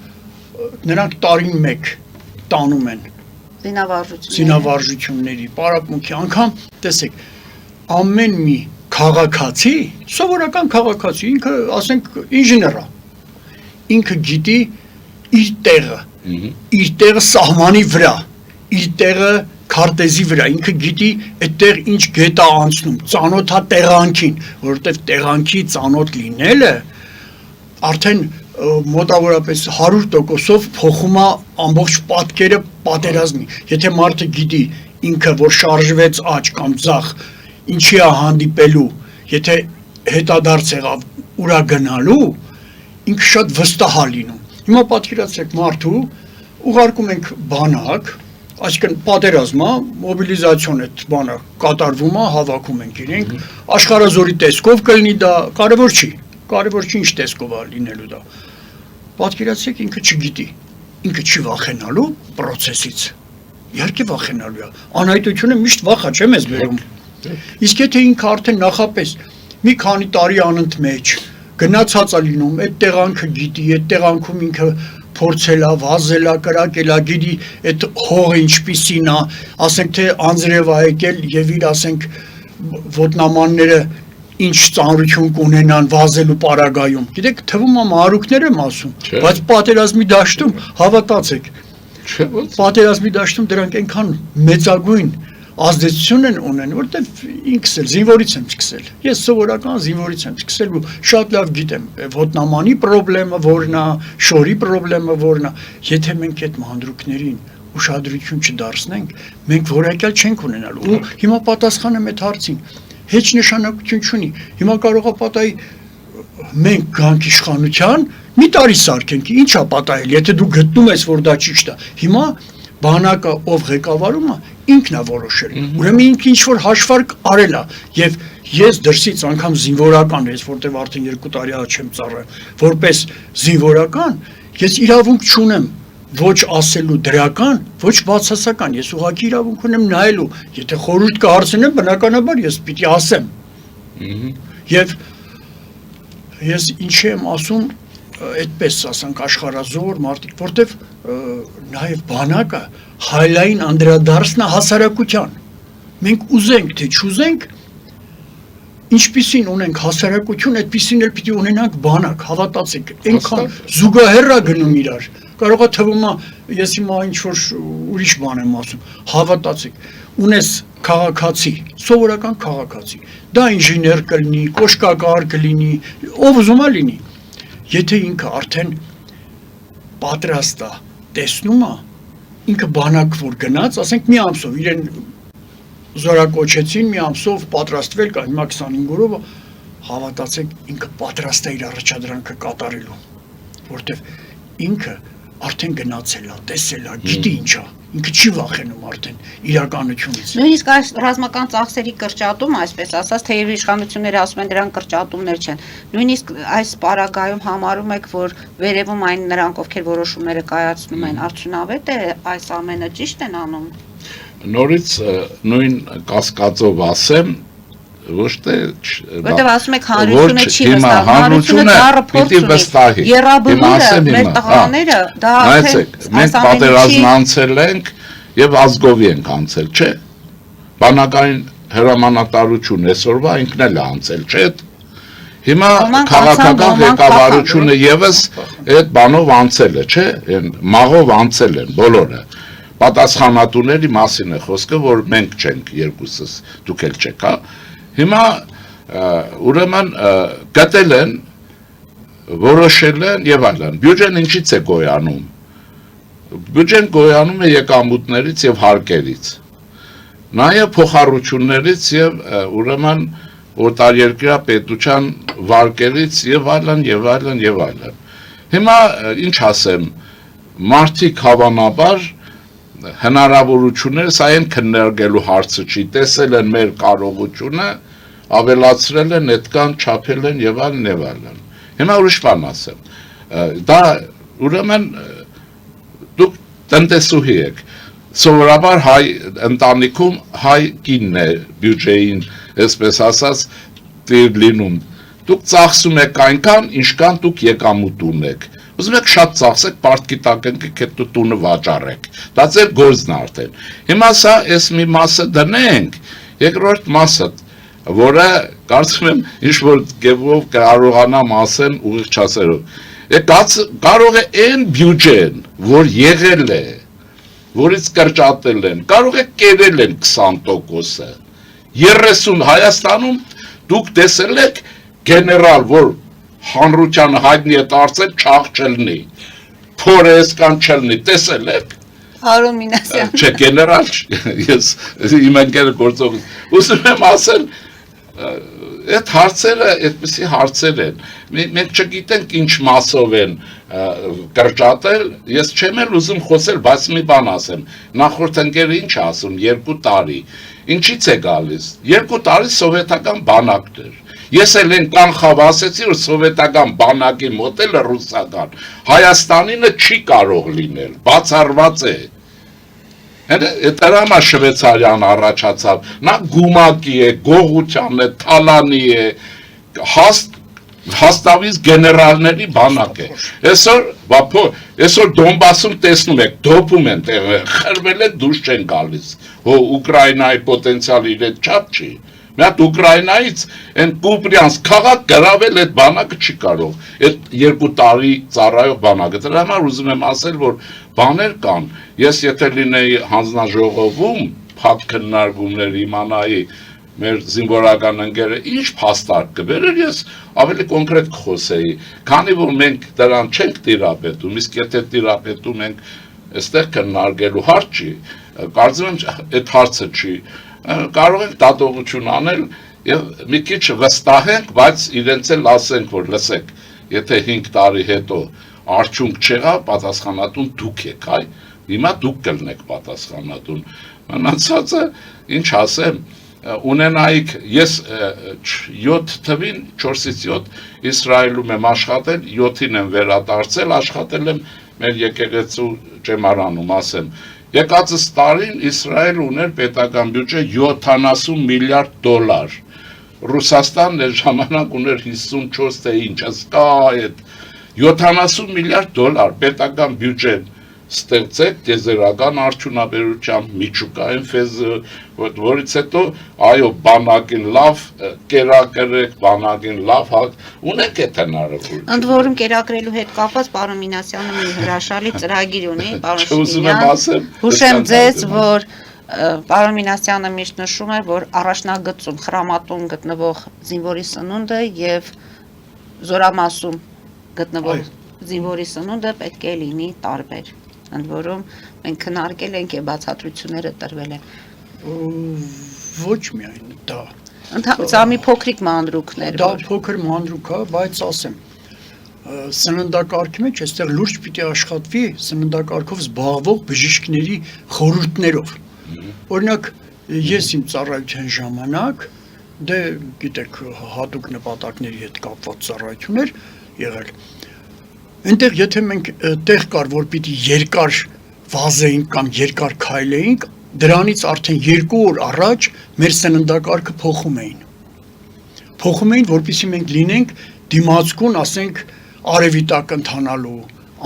նրանք տարին մեկ տանում են զինավարժությունների, պարապմունքի, անգամ տեսեք, ամեն մի քաղաքացի, սովորական քաղաքացի, ինքը, ասենք, ինժեներ է, ինքը գիտի իր տեղը սահմանի վրա, իր տեղը քարտեզի վրա, ինքը գիտի այդտեղ ինչ գետ է անցնում, ծանոթ է տեղանքին, որովհետև տեղանքի ծանոթ լինելը արդեն մոտավորապես 100%-ով փոխում է ամբողջ պատկերը պատերազմի։ Եթե մարդը գիտի ինքը, որ շարժվեց աճ կամ ձախ, ինչի է հանդիպելու, եթե հետադարձ եղավ ուրա գնալու, ինքը շատ վստահ է լինում։ Հիմա պատկերացրեք մարդու, ուղարկում ենք բանակ, այսինքն պատերազմա, մոբիլիզացիոն այդ բանը կատարվում է, հավաքում ենք իրենք, աշխարհազորի տեսքով կլինի դա, կարևոր չի, ինչ տեսքով է լինելու դա։ Պատկերացրեք ինքը չգիտի, ինքը չի վախենալու process-ից։ Իհարկե վախենալու է։ Անհայտությունը միշտ վախ է, չէ՞ մեզ բերում։ Իսկ եթե ինքը արդեն նախապես մի քանի տարի անընդմեջ գնացած է լինում, այդ տեղանքը գիտի, այդ տեղանքում ինքը փորձել է, վազել է, կրակել է, գիտի այդ հողը ինչպիսին է, ասենք թե անձրև է եկել եւ իր ասենք ոտնամանները ինչ ծանրություն կունենան վազելու պարագայում։ Գիտեք, թվում է մարուկներ եմ ասում, բայց պատերազմի դաշտում հավատացեք, պատերազմի դաշտում դրանք այնքան մեծագույն ազդեցություն են ունեն, որտեղ ինքս էլ զինվորից եմ սկսել։ Ես սովորական զինվորից եմ սկսել ու շատ լավ գիտեմ ոտնամանի խնդրեմը որն է, շորի խնդրեմը որն է։ Եթե մենք այդ մանրուկներին ուշադրություն չդարձնենք, մենք որակյալ չենք ունենալու։ Ու հիմա պատասխանեմ այդ հարցին։ Հեչ նշանակություն չունի։ Հիմա կարող է պատահի մենք գանք իշխանության մի տարի սարքենք, ի՞նչ է պատահել, եթե դու գտնում ես, որ դա ճիշտ է։ Հիմա բանակը ով ղեկավարում է, ինքն է որոշել։ Ուրեմն ինքը ինչ որ հաշվարկ արել է եւ ես դրսից անգամ զինվորական ես, որտեղ արդեն 2 տարի աջ եմ ծառայում, որպես զինվորական ես իրավունք չունեմ ոչ ասելու դրական, ոչ բացասական, ես ուղղակի իրավունք ունեմ նայելու, եթե խորհուրդ կհարցնեմ, բնականաբար ես պիտի ասեմ։ Եվ ես ինչի եմ ասում, այդպես ասենք աշխարհազոր մարդիկ, որտեվ նաև բանակը հայլային անդրադարձն է հասարակության։ Մենք ուզենք թե չուզենք, ինչպիսին ունենք հասարակություն, այդպիսին էլ պիտի ունենանք բանակ, հավատացեք, այնքան զուգահեռ է գնում իրար։ Կարող է թվում է, ես հիմա ինչ-որ ուրիշ բան եմ ասում, հավատացեք, ունես քաղաքացի, սովորական քաղաքացի, դա ինժեներ կլինի, կոշկակար կլինի, ով ուզում է լինի, եթե ինքը արդեն պատրաստ է, տեսնում է, ինքը բանակ որ գնաց, ասենք մի ամսով, իրեն զորակոչեցին, մի ամսով պատրաստվել կա, հիմա 25 օրով, հավատացեք, ինքը պատրաստ է իր առաջադրանքը կատարելու, որտև ինքը արդեն գնացել է, տեսել է, գիտի ինչ է, ինքը չի վախենում արդեն իրականությունից։ Նույնիսկ այս ռազմական ծախսերի կրճատում, այսպես ասած, թեև իշխանությունները ասում են դրանք կրճատումներ չեն, նույնիսկ այս պարագայում համարում եք, որ վերևում այն նրանք, ովքեր որոշումները կայացնում են, արդյունավետ է, այս ամենը ճիշտ են անում։ Նորից նույն կասկածով ասեմ, ոչ թե որտեվ ասում եք հանրությունը չի վստահ, հանրությունը դառը փորձ ունի, եռաբլուրը, մեր տղաները, դա արդեն մենք պատերազմ անցել ենք եւ ազգովի ենք անցել, չէ՞։ Բանակային հրամանատարություն այսօրվա ինքն էլ է անցել, չէ՞։ Հիմա քաղաքական ղեկավարությունը եւս այդ բանով անցել է, չէ՞, այն մաղով անցել են բոլորը։ Պատասխանատուների մասին է խոսքը, որ մենք չենք երկուսս, դուք էլ չեք, հա։ Հիմա ուրեմն գտել են, որոշել են եւ այլն։ Բյուջեն ինչից է գոյանում։ Բյուջեն գոյանում է եկամուտներից եւ հարկերից։ Նաեւ փոխառություններից եւ ուրեմն օտարերկրյա պետության վարկերից եւ այլն եւ այլն եւ այլն։ Հիմա ինչ ասեմ, մարդիկ հավանաբար հնարավորությունները սա են քննարկելու հարցը չի, տեսել են մեր կարողությունը, ավելացրել են, այդքան չափել են եւ այլն եւ այլն։ Հիմա ուրիշ բան ասեմ։ Դա ուրեմն դուք տնտեսուհի եք։ Սովորաբար հայ ընտանիքում հայ կինն է բյուջեին, այսպես ասած, դեր լինում։ Դուք ծախսում եք այնքան, ինչքան դուք եկամուտ ունեք։ Ուզում եք շատ ծախսեք, պարտքի տակ ընկեք, այդ տունը վաճառեք։ Դա ձեր գործն արդեն։ Հիմա սա այս մի մասը դնենք, երկրորդ մասը, որը կարծում եմ ինչ-որ գևով կարողանամ ասեմ ուղիղ չասերով։ Կարող է այն բյուջեն, որ եղել է, որից կրճատել են, կարող է կերել են 20%-ը։ 30 Հայաստանում դուք տեսել եք գեներալ, որ հանրությանը հայտնի է դարձել չաղ չլնի, փորը այսքան չլնի, տեսել եք։ Արոն Մինասյան։ Չէ, գեներալ, ես իմ ընկերը գործող, ուզում եմ ասել, այդ հարցերը, այդպիսի հարցեր են, մենք չգիտենք ինչ մասով են կրճատել, ես չեմ էլ ուզում խոսել, բայց մի բան ասեմ, նախորդ ընկերը ինչ ասում, 2 տարի, ինչից է գալիս, 2 տարի սովետական բանակներ, ես էլ են կանխավ ասեցի, որ սովետական բանակի մոտելը ռուսական, Հայաստանինը չի կարող լինել, բացառված է, Էտարամա շվեցարյան առաջացավ, նա գումակի է, գողության է, թալանի է, հաստավից գեներալների բանակ է, այսօր Դոնբասում տեսնում եք, դոպում են տեղը, խրվել է դուշ չեն գալիս, Ուկրայնայի պոտենցիալ իրետ չապ չի, մի հատ Ուկրայնայից են Կուպրյանց քաղաք գրավել այդ բանակը չի կարող, այդ 2 տարի ծառայող բանակը, դրա համար ուզում եմ ասել, որ բաներ կան, ես եթե լինեի հանձնաժողովում, փակ քննարկումներ իմանայի մեր զինվորական ընկերը ինչ փաստարկ կբերեր, ես ավելի կոնկրետ կխոսեի, քանի որ մենք դրան չենք տիրապետում, իսկ եթե տիրապետում ենք այստեղ քննարկելու հարց չի, կարծում եմ այդ հարցը չի, կարող ենք դատողություն անել եւ մի քիչ վստահենք, բայց իրենց էլ ասենք, որ լսեք, եթե 5 տարի հետո արդյունք չեղավ, պատասխանատուն դուք եք, այ հիմա դուք կլնեք պատասխանատուն։ Մնացածը ինչ ասեմ, ունենայիք ես 7 թվին 4-ից 7 Իսրայելում եմ աշխատել, 7-ին եմ վերադարձել, աշխատել եմ մեր եկեղեցու ճեմարանում, ասեմ։ Եկածս տարին Իսրայել ուներ պետական բյուջե 70 միլիարդ դոլար, Ռուսաստանն այդ ժամանակ ուներ 54 թե ինչ, ասկա այդ 70 միլիարդ դոլար պետական բյուջեն ստեղծեք տեզերական արդյունաբերությամբ, միջուկային ֆեզը, որից հետո այո բանակին լավ կերակրեք, բանակին լավ ունեք այդ հնարավորությունը։ Ընդ որում կերակրելու հետ կապված պարոն Մինասյանը մի հրաշալի ծրագիր ունի, պարոն Շինյան։ Հուշեմ ձեզ, որ պարոն Մինասյանը միշտ նշում է, որ առաջնագծում խրամատում գտնվող զինվորի սնունդը եւ զորամասում գտնվող զինվորի սնունդը պետք է լինի տարբեր։ Ընդ որում մենք քննարկել ենք եւ բացատրությունները տրվել են։ Ոչ միայն դա։ Դա մի փոքրիկ մանրուքներ։ Դա փոքր մանրուք է, բայց ասեմ, սննդակարգի մեջ այստեղ լուրջ պիտի աշխատվի սննդակարգով զբաղվող բժիշկների խորհուրդներով։ Օրինակ, ես իմ ծառայության ժամանակ, դե գիտեք, հատուկ նպատակների հետ կապված ծառայություններ եղել։ Այնտեղ եթե մենք տեղ կար, որ պիտի երկար վազեինք կամ երկար քայլեինք, դրանից արդեն 2 օր առաջ մեր սննդակարգը փոխում էին, որպեսզի մենք լինենք դիմացկուն, ասենք, արևի տակ ընթանալու,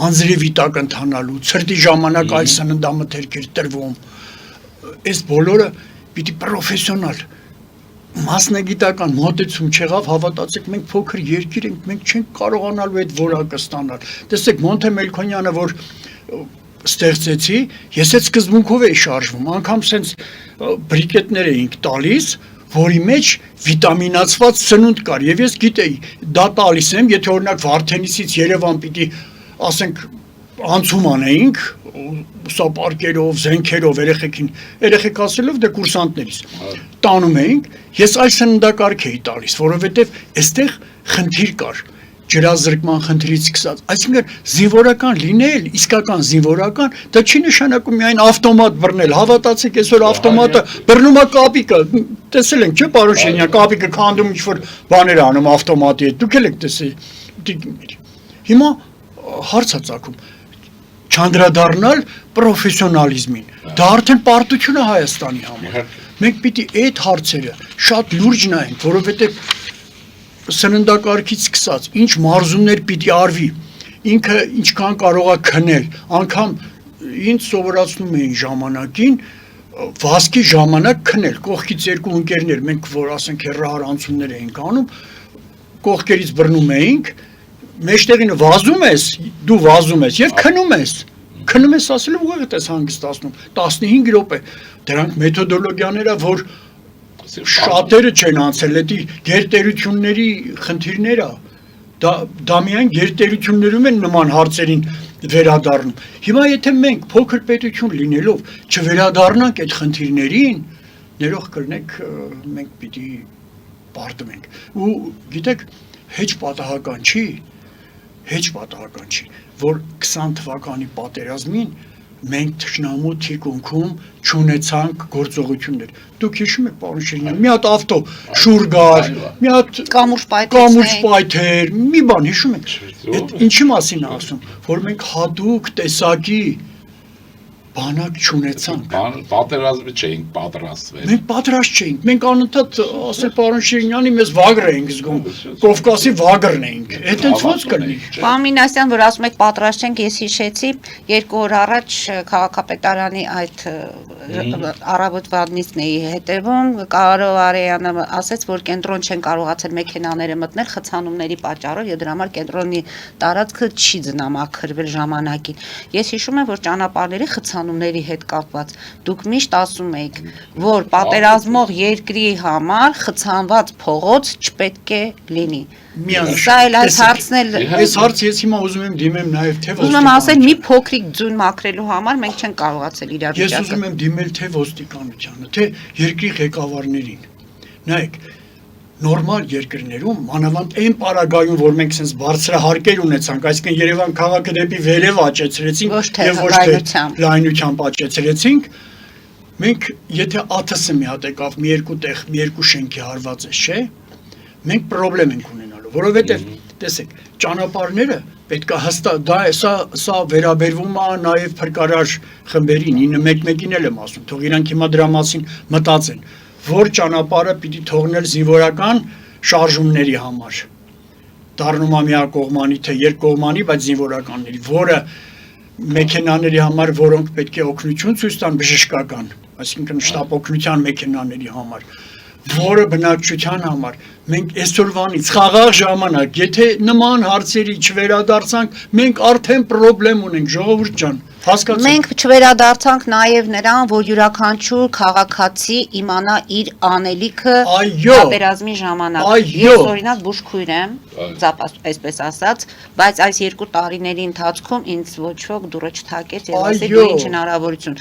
անձրևի տակ ընթանալու, ցրտի ժամանակ այլ սննդամթերքեր տրվում, այս բոլորը պիտի պրոֆեսիոնալ մասնագիտական մոտեցում չեղավ, հավատացեք, մենք փոքր երկիր ենք, մենք չենք կարողանալու այդ որակը ստանալ։ Տեսեք, Մոնթե Մելքոնյանը, որ ստեղծեցի, ես այդ սկզբունքով էի շարժվում, անգամ սենց բրիկետներ էինք տալիս, որի մեջ վիտամինացված սնունդ կար, եւ ես գիտեի, դա տալիս եմ, եթե օրինակ Վարդենիսից Երևան պիտի, ասենք, անցում անեինք, սապարկերով, զենքերով, երեխեք ասելով դե կուրսանտներից տանում էինք, ես այլ սննդակարգ էի տալիս, որովհետև այստեղ խնդիր կար, ջրազրկման խնդրից սկսած, այսինքն զինվորական լինել, իսկական զինվորական, դա չի նշանակում միայն ավտոմատ բռնել, հավատացեք, այսօր ավտոմատը բռնում է կապիկը, տեսել ենք, չէ, պարոն Շենյան, կապիկը քանդում ինչ-որ բաներ անում ավտոմատի հետ, դուք էլ եք տեսել։ Հիմա հարց է ծագում, չանդրադառնալ պրոֆեսիոնալիզմին, դա արդեն պարտություն է Հայաստանի համար։ Մենք պիտի այդ հարցերը շատ լուրջ նայենք, որովհետև սննդակարգից սկսած, ինչ մարզումներ պիտի արվի, ինքը ինչքան կարող է քնել, անգամ ինձ սովորացնում էին ժամանակին վազքի ժամանակ քնել, կողքից երկու ընկերներ, մենք որ ասենք հեռահար էինք անում, կողքերից բռնում էինք, մեջտեղին վազում ես, դու վազում ես եւ քնում ես ասելով ուղղակի ես հանգստացնում 15 րոպե, դրանք մեթոդոլոգիաներ է, որ շատերը չեն անցել, դա գերտերությունների խնդիրներ է, դա միայն գերտերություններում են նման հարցերին վերադառնում։ Հիմա եթե մենք փոքր պետություն լինելով չվերադառնանք այդ խնդիրներին, ներող կլինենք մենք պիտի պարտվենք։ Ու գիտեք, հեչ պատահական չի, որ 20 թվականի պատերազմին մենք թշնամու թիկունքում չունեցանք գործողություններ։ Դուք հիշում եք, պարոն Շենյան, մի հատ ավտո շուռ գար, մի հատ կամուրջ պայթեր, մի բան հիշում եք։ Այդ ինչի մասին է ասում, որ մենք հատուկ տեսակի բանակ չունեցանք։ Պատերազմի չէինք պատրաստվել։ Մենք պատրաստ չէինք։ Մենք անընդհատ ասել պարոն Շիրինյանի մեզ վագր էինք զգում, Կովկասի վագրն էինք։ Այդ ոնց կլինի։ Պարոն Մինասյան, որ ասում եք պատրաստ չենք, ես հիշեցի 2 օր առաջ քաղաքապետարանի այդ առավոտվանից էի հետևում, Կարո Արեյանը ասաց, որ կենտրոն չեն կարողացել մեքենաները մտնել խցանումների պատճառով եւ դրա համար կենտրոնի տարածքը չի ձնամաքրվել ժամանակին։ Ես հիշում եմ, որ ճանապարհների խցանումների հետ կապված դուք միշտ ասում եք, որ պատերազմող երկրի համար խցանված փողոց չպետք է լինի։ Սա էլ այս հարցն էլ այս հարցը ես հիմա ուզում եմ դիմեմ նաև թե ոստիկան։ Ուզում եմ ասել մի փոքրիկ ձուն մաքրելու համար մենք չենք կարողացել իրավիճակը։ Ես ուզում եմ դիմել թե ոստիկանությանը, թե երկրի ղեկավարներին։ Նայեք, նորմալ երկրներում, մանավանդ այն պարագայում, որ մենք sense բարձրահարկեր ունեցանք, այսինքն Երևան քաղաքը դեպի վերև աճեցրեցինք եւ ոչ թե լայնությամբ աճեցրեցինք, մենք եթե ԱԹՍ-ը մի հատ եկավ, մի երկու տեղ, մի երկու շենքի հարված է, չէ՞, մենք խնդրեմ ենք ունենալու, որովհետեւ տեսեք, ճանապարհները պետք է հստակ, դա սա վերաբերվում է նաեւ փրկարար խմբերին, 911-ին էլ եմ ասում, թող իրանք հիմա դրա մասին մտածեն, որ ճանապարհը պիտի թողնել զինվորական շարժումների համար։ Դառնում է միակողմանի թե երկկողմանի, բայց զինվորականների, որը մեքենաների համար, որոնք պետք է օգնություն ցույց տան բժշկական, այսինքն շտապ օգնության մեքենաների համար, որը բնակչության համար, մենք այսօրվանից խաղաղ ժամանակ, եթե նման հարցերի չվերադարձանք, մենք արդեն խնդրեմ ունենք, ժողովուրդ ջան, հասկացեք։ Մենք չվերադարձանք նաև նրան, որ յուրաքանչյուր քաղաքացի իմանա իր անելիքը պատերազմի ժամանակ։ Ես օրինակ բուժքույր եմ, այսպես ասած, բայց այս 2 տարիների ընթացքում ինձ ոչ ոք դուրը չթակեց եւ ասել դու ինչ հնարավորություն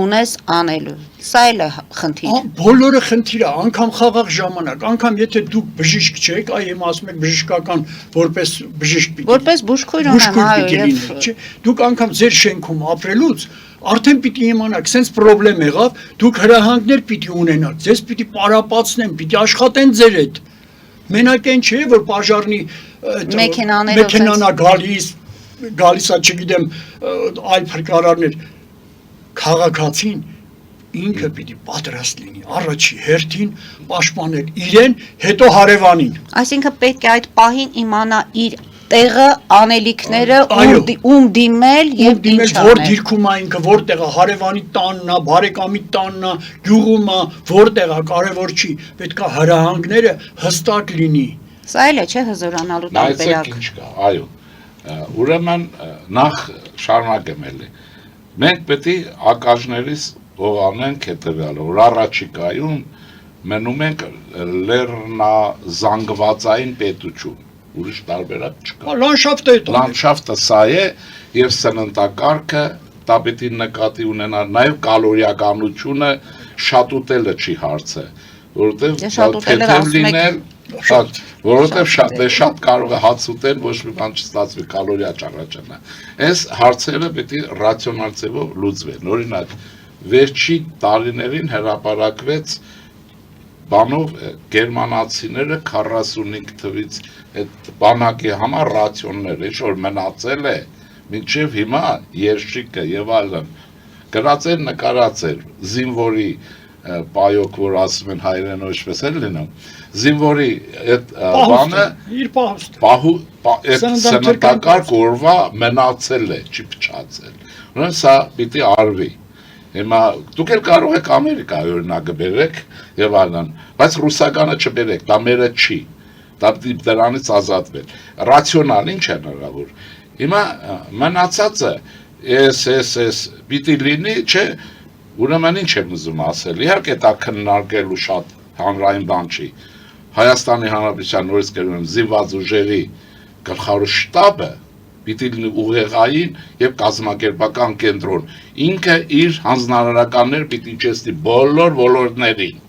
ունես անելու։ Սա էլ է խնդիրը։ Բոլորը խնդիր է, անգամ խաղաղ ժամանակ, անգամ եթե դուք բժիշկ չեք, այ եմ ասում եք բժշկական որպես բժիշկ պիտի։ Որպես բուժքույր ունեմ, այո, դուք անգամ ձեր շենքում ապրելուց արդեն պիտի իմանաք, sense problem եղավ, դուք հրահանգներ պիտի ունենաք, ձեզ պիտի պարապացնեն, պիտի աշխատեն ձեր հետ։ Մենակ այն չէ, որ պաժարնի մեքենանա գալիս է, չգիտեմ, այլ փրկարարներ, քաղաքացին ինքը պիտի պատրաստ լինի առաջի հերթին պաշտպանել իրեն, հետո հարևանին։ Այսինքն պետք է այդ պահին իմանա իր տեղը, անելիքները, ում դիմել եւ ինչ անել։ Որ դիրքում է ինքը, որտեղ է հարևանի տանն է, բարեկամի տանն է, գյուղում է, որտեղ է, կարևոր չի, պետք է հրահանգները հստակ լինի։ Սա էլ է, չէ, հզորանալու տարբերակ։ Այո։ Ուրեմն նախ շարունակեմ էլի։ Մենք պետք է ակաժներից ողանենք հետևյալը, որ առաջիկայում մնում ենք լեռնազանգվածային պետություն, ուրիշ տարբերակ չկա։ Լանդշաֆտը սա է եւ սննդակարգը դա պետք է նկատի ունենալ, նաեւ կալորիականությունը շատուտելը չի հարցը, որովհետեւ թեթև լինել, որովհետեւ շատ կարող է հաց ուտել, ոչ մի բան չստացվի, կալորիա չառաջանա։ Այս հարցերը պետք է ռացիոնալ ձևով լուծվեն։ Օրինակ վերջի տարիներին հրապարակվեց բանով գերմանացիները 45 թվից այդ բանակի համար ռացիոններ ինչ որ մնացել է մինչև հիմա երշիկը եւ այլն գրած էր նկարած էր զինվորի պայոկ որ ասում են հայերեն ոչպես էլ լինում զինվորի այդ բանը իր պահուստը այդ սննդակարգ օրվա մնացել է չի փչացել ուրեմն սա պիտի արվի հիմա դուք էլ կարող եք Ամերիկա օրինակը բերեք եւ այլն բայց ռուսականը չբերեք դա մերը չի դա դրանից ազատվել ռացիոնալ ինչ է հնարավոր հիմա մնացածը էս պիտի լինի չէ ուրեմն ինչ եմ ուզում ասել իհարկե դա քննարկելու շատ հանրային բան չի Հայաստանի Հանրապետության նորից կերում զինված ուժերի գլխավոր շտաբը պիտի լինի ուղեղային եւ կազմակերպական կենտրոն ինքը իր հանձնարարականներ պիտի իջեցնի բոլոր ոլորտներին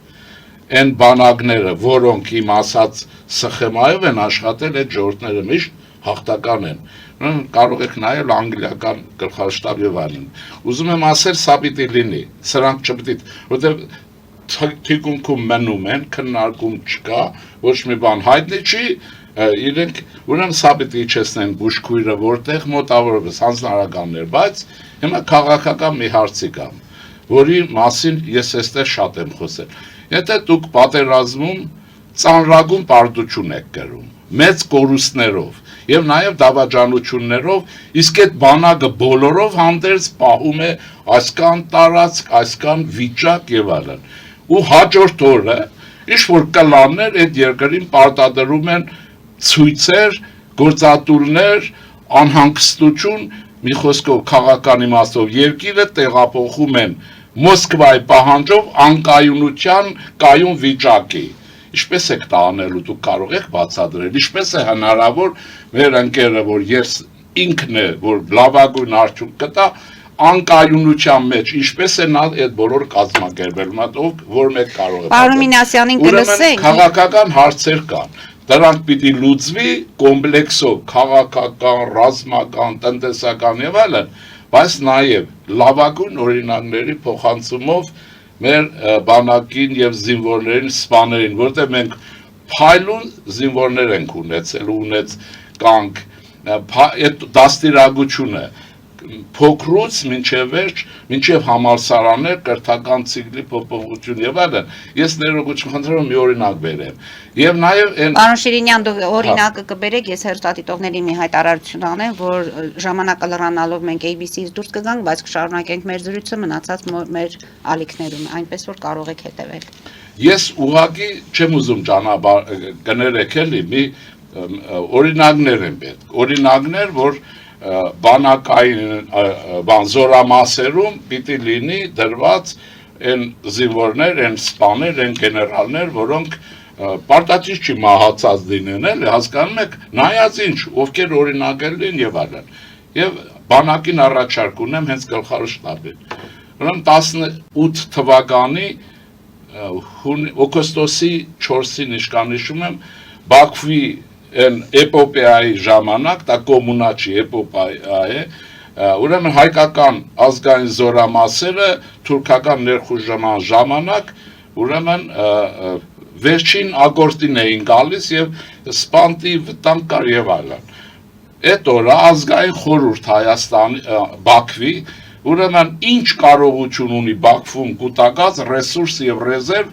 այն բանակները որոնք իմ ասած սխեմայով են աշխատել այդ ժողովուրդները միշտ հաղթական են կարող եք նայել անգլիական գլխաշտաբ եւ այլն ուզում եմ ասել սա պիտի լինի սրանք չպիտի որտեղ թիկունքում մնում են քննարկում չկա ոչ մի բան հայտնի չի իրենք ուրեմն սա պիտի իջեցնեն բուժքույրը որտեղ մոտավորապես հանձնարարականներ բայց հիմա քաղաքական մի հարցի կամ որի մասին ես այստեղ շատ եմ խոսել եթե դուք պատերազմում ծանրագույն պարտություն եք կրում մեծ կորուստներով եւ նաեւ դավաճանություններով իսկ այդ բանակը բոլորով հանդերձ պահում է այսքան տարածք այսքան վիճակ եւ այլն ու հաջորդ օրը ինչ որ կլաններ այդ երկրին պարտադրում են ցույցեր, գործատուլներ, անհանգստություն, մի խոսքով քաղաքական իմաստով երկիրը տեղափոխում են Մոսկվայի պահանջով անկայունության կայուն վիճակի։ Ինչպես եք դա անելու դուք կարող եք բացատրել, ինչպես է հնարավոր մեր ընկերը, որ ես ինքն է, որ լավագույն արդյունք կտա, անկայունության մեջ ինչպես է նա այդ բոլոր կազմակերպել, որ մեկ կարող է։ Պարոն Մինասյանին կլսենք։ Քաղաքական հարցեր կան։ Դրանք պիտի լուծվի կոմպլեքսով, քաղաքական, ռազմական, տնտեսական եւ այլն, բայց նաեւ լավագույն օրինակների փոխանցումով մեր բանակին եւ զինվորներին, սպաներին, որտեղ մենք փայլուն զինվորներ ենք ունեցել ու ունեց կանք, այդ դաստիարակությունը փոքրուց մինչև վերջ, մինչև համալսարաններ, կրթական ցիկլի փոփոխություն եւ այլն։ Ես ներողություն խնդրում եմ մի օրինակ բերեմ։ Եվ նաեւ Պարոն Շիրինյան, դուք օրինակը կբերեք, ես հերոստատիտողների մի հայտարարություն անեմ, որ ժամանակը լրանալով մենք ABC-ից դուրս կգանք, բայց կշարունակենք մեր զրույցը մնացած մեր ալիքներում, այնպես որ կարող եք հետևել։ Ես ուղղակի չեմ ուզում ճանապարհ կներեք էլի, մի օրինակներ են պետք։ Օրինակներ, որ բանակային զորամասերում պիտի լինի դրված այն զինվորներ, այն սպաներ, այն գեներալներ, որոնք պարտադիր չի մահացած լինեն, էլի հասկանում եք, նայած ինչ, ովքեր օրինակել են եւ այլն։ Եվ բանակին առաջարկ ունեմ հենց գլխավոր շտաբին։ Ուրեմն 18 թվականի օգոստոսի 4-ին իշկանիշում եմ Բաքվի են էպոպեայի ժամանակ, դա կոմունա չի, էպոպեա է, ուրեմն հայկական ազգային զորամասերը թուրքական ներխուժման ժամանակ, ուրեմն վերջին ագորտին էին գալիս եւ սպանտի վտանգ կար եւ այլն։ Այդ օրը ազգային խորհուրդ Հայաստանի Բաքվի, ուրեմն ինչ կարողություն ունի Բաքվում կուտակած ռեսուրս եւ ռեզերվ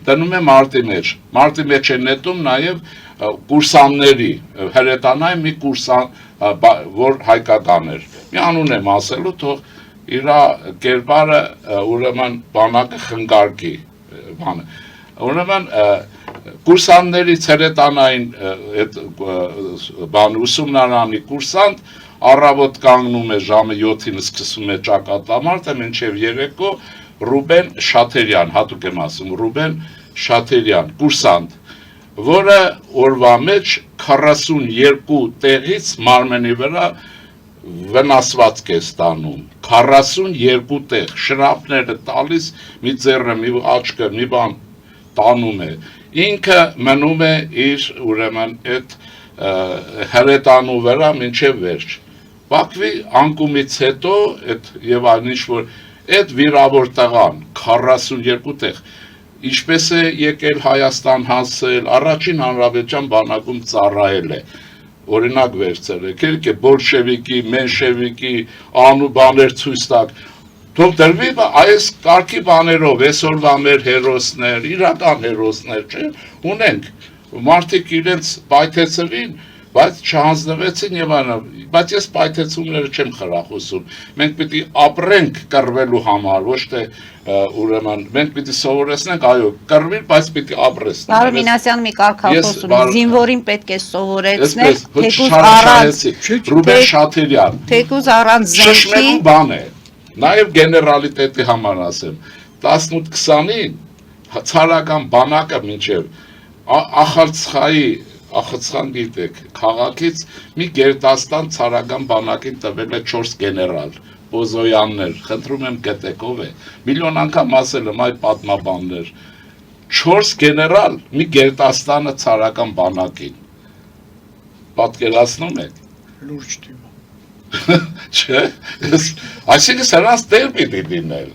դնում է մարտի մեջ։ Մարտի մեջ են նետում նաեւ կուրսանների, հրետանային մի կուրսան, որ հայկական էր։ Մի անուն եմ ասելու, թող իրա կերպարը ուրեմն բանակը խնգարկի բանը։ Ուրեմն կուրսաններից հրետանային բան ուսումնարանի կուրսանտ առավոտ կանգնում է ժամը 7-ին սկսում է ճակատամարտը, մինչև երեկո Ռուբեն Շաթերյան, հատուկ եմ ասում, Ռուբեն Շաթերյան, կուրսանտ, որը օրվա մեջ 42 տեղից մարմենի վրա վնասվածք է ստանում, 42 տեղ, շրապները տալիս, մի ձեռը, մի աչքը, մի բան տանում է, ինքը մնում է իր ուրեմն այդ հրետանու վրա մինչև վերջ, Բաքվի անկումից հետո եւ այն ինչ որ այդ վիրավոր տղան 42 տեղ ինչպես է եկել Հայաստան հասել, առաջին հանրապետության բանակում ծառայել է, օրինակ վերցրել եք, ելք է բոլշևիկի, մենշևիկի, անու բաներ ցույց տակ, թող դրվի այս կարգի բաներով, այսօրվա մեր հերոսներ, իրական հերոսներ, չէ, ունենք, մարդիկ իրենց պայթեցրին, բայց չհանձնվեցին եւ այլն, բայց ես պայթեցումները չեմ խրախուսում, մենք պիտի ապրենք կռվելու համար, ոչ թե ուրեմն մենք պիտի սովորեցնենք, այո, կռվիր, բայց պիտի ապրես։ Պարոն Մինասյան մի կարգախոսում, զինվորին պետք է սովորեցնել, Ռուբեն Շաթելյան, թեկուզ առանց զենքի, բան է, նաեւ գեներալիտետի համար ասեմ, 18-20-ին ցարական բանակը մինչեւ Ախալցխան գիտեք, քաղաքից մի գերդաստան ցարական բանակին տվել է 4 գեներալ, Բոզոյաններ, խնդրում եմ գտեք ով է, միլիոն անգամ ասել եմ այ պատմաբաններ, 4 գեներալ մի գերդաստանը ցարական բանակին, պատկերացնում եք, լուրջ թիմ, չէ, այսինքն սրանց դեր պիտի լինել,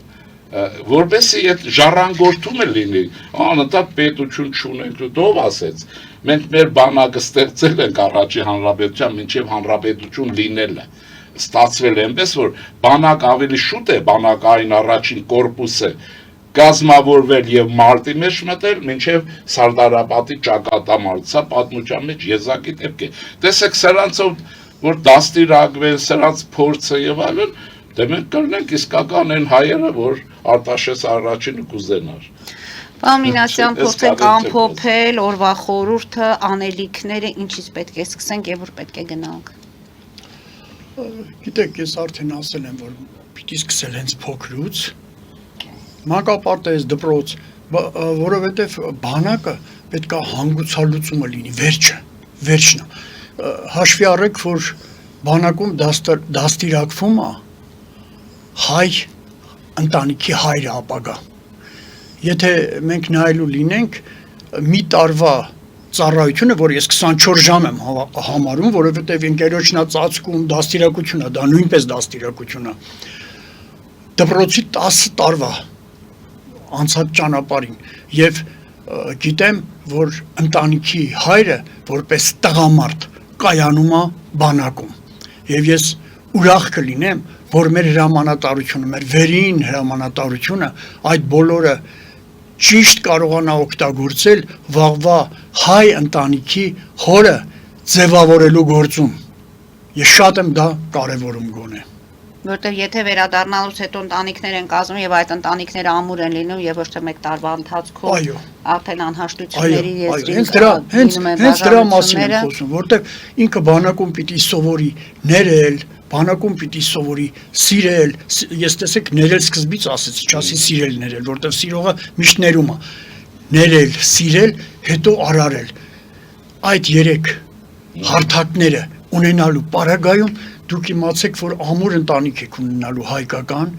որպեսի այդ ժառանգորդումը լինի, անընդհատ պետություն չունենք, ով ասեց, մենք մեր բանակը ստեղծել ենք առաջի հանրապետության, մինչև հանրապետություն լինելը, ստացվել է այնպես, որ բանակ ավելի շուտ է, բանակային առաջին կորպուսը կազմավորվել եւ մարտի մեջ մտել, մինչև Սարդարապատի ճակատամարտ, սա պատմության մեջ եզակի դեպք է, տեսեք սրանցով, որ դաստիարակվել, սրանց փորձը եւ այլն, դե մենք կրնենք իսկական այն հայերը, որ Արտաշես առաջինը կուզենար։ Պարոն Մինասյան, փորձենք ամփոփել օրվա խորհուրդը, անելիքները, ինչից պետք է սկսենք եւ որ պետք է գնանք։ Գիտեք, ես արդեն ասել եմ, որ պիտի սկսել հենց փոքրուց, մանկապարտեզ, դպրոց, որովհետեւ բանակը պետք է հանգուցալուծումը լինի, վերջն է։ Հաշվի առեք, որ բանակում դաստիարակվում է հայ ընտանիքի հայրը ապագա։ Եթե մենք նայելու լինենք մի տարվա ծառայությունը, որ ես 24 ժամ եմ համարում, որովհետև ընկերոջնա ծածկում դաստիարակություն է, դա նույնպես դաստիարակություն է։ Դպրոցի 10 տարվա անցած ճանապարհին եւ գիտեմ, որ ընտանիքի հայրը որպես տղամարդ կայանում է բանակում։ Եվ ես ուրախ կլինեմ, որ մեր հրամանատարությունը, մեր վերին հրամանատարությունը այդ բոլորը ճիշտ կարողանա օգտագործել վաղվա հայ ընտանիքի հորը ձևավորելու գործում։ Ես շատ եմ դա կարևորում գոնե։ Որտեւ եթե վերադառնալուց հետո ընտանիքներ են կազմում եւ այդ ընտանիքները ամուր են լինում եւ ոչ թե մեկ տարվա ընթացքում արդեն անհաշտությունների հենց դրա մասին եմ խոսում, որտեւ ինքը բանակում պիտի սովորի ներել, բանակում պիտի սովորի սիրել, ես տեսեք ներել սկզբից ասեցի, չասի սիրել ներել, որտեվ սիրողը միշտ ներում է, ներել, սիրել, հետո արարել։ Այդ 3 հարթակները ունենալու պարագայում դուք իմացեք, որ ամուր ընտանիք եք ունենալու հայկական,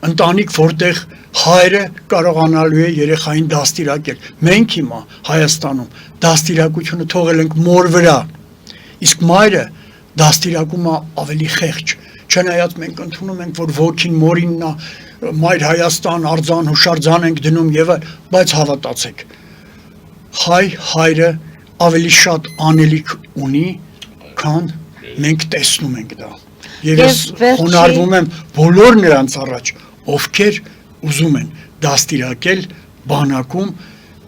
ընտանիք, որտեղ հայրը կարողանալու է երեխային դաստիարակել։ Մենք հիմա Հայաստանում դաստիարակությունը թողել ենք մոր վրա, իսկ մայրը դաստիարակումը ավելի խեղճ, չնայած մենք ընդունում ենք, որ ոգին մորինն է, մայր Հայաստան, արձան, հուշարձան ենք դնում եւ այլ, բայց հավատացեք, հայրը ավելի շատ անելիք ունի, քան մենք տեսնում ենք դա։ Եվ ես խոնարհվում եմ բոլոր նրանց առաջ, ովքեր ուզում են դաստիարակել բանակում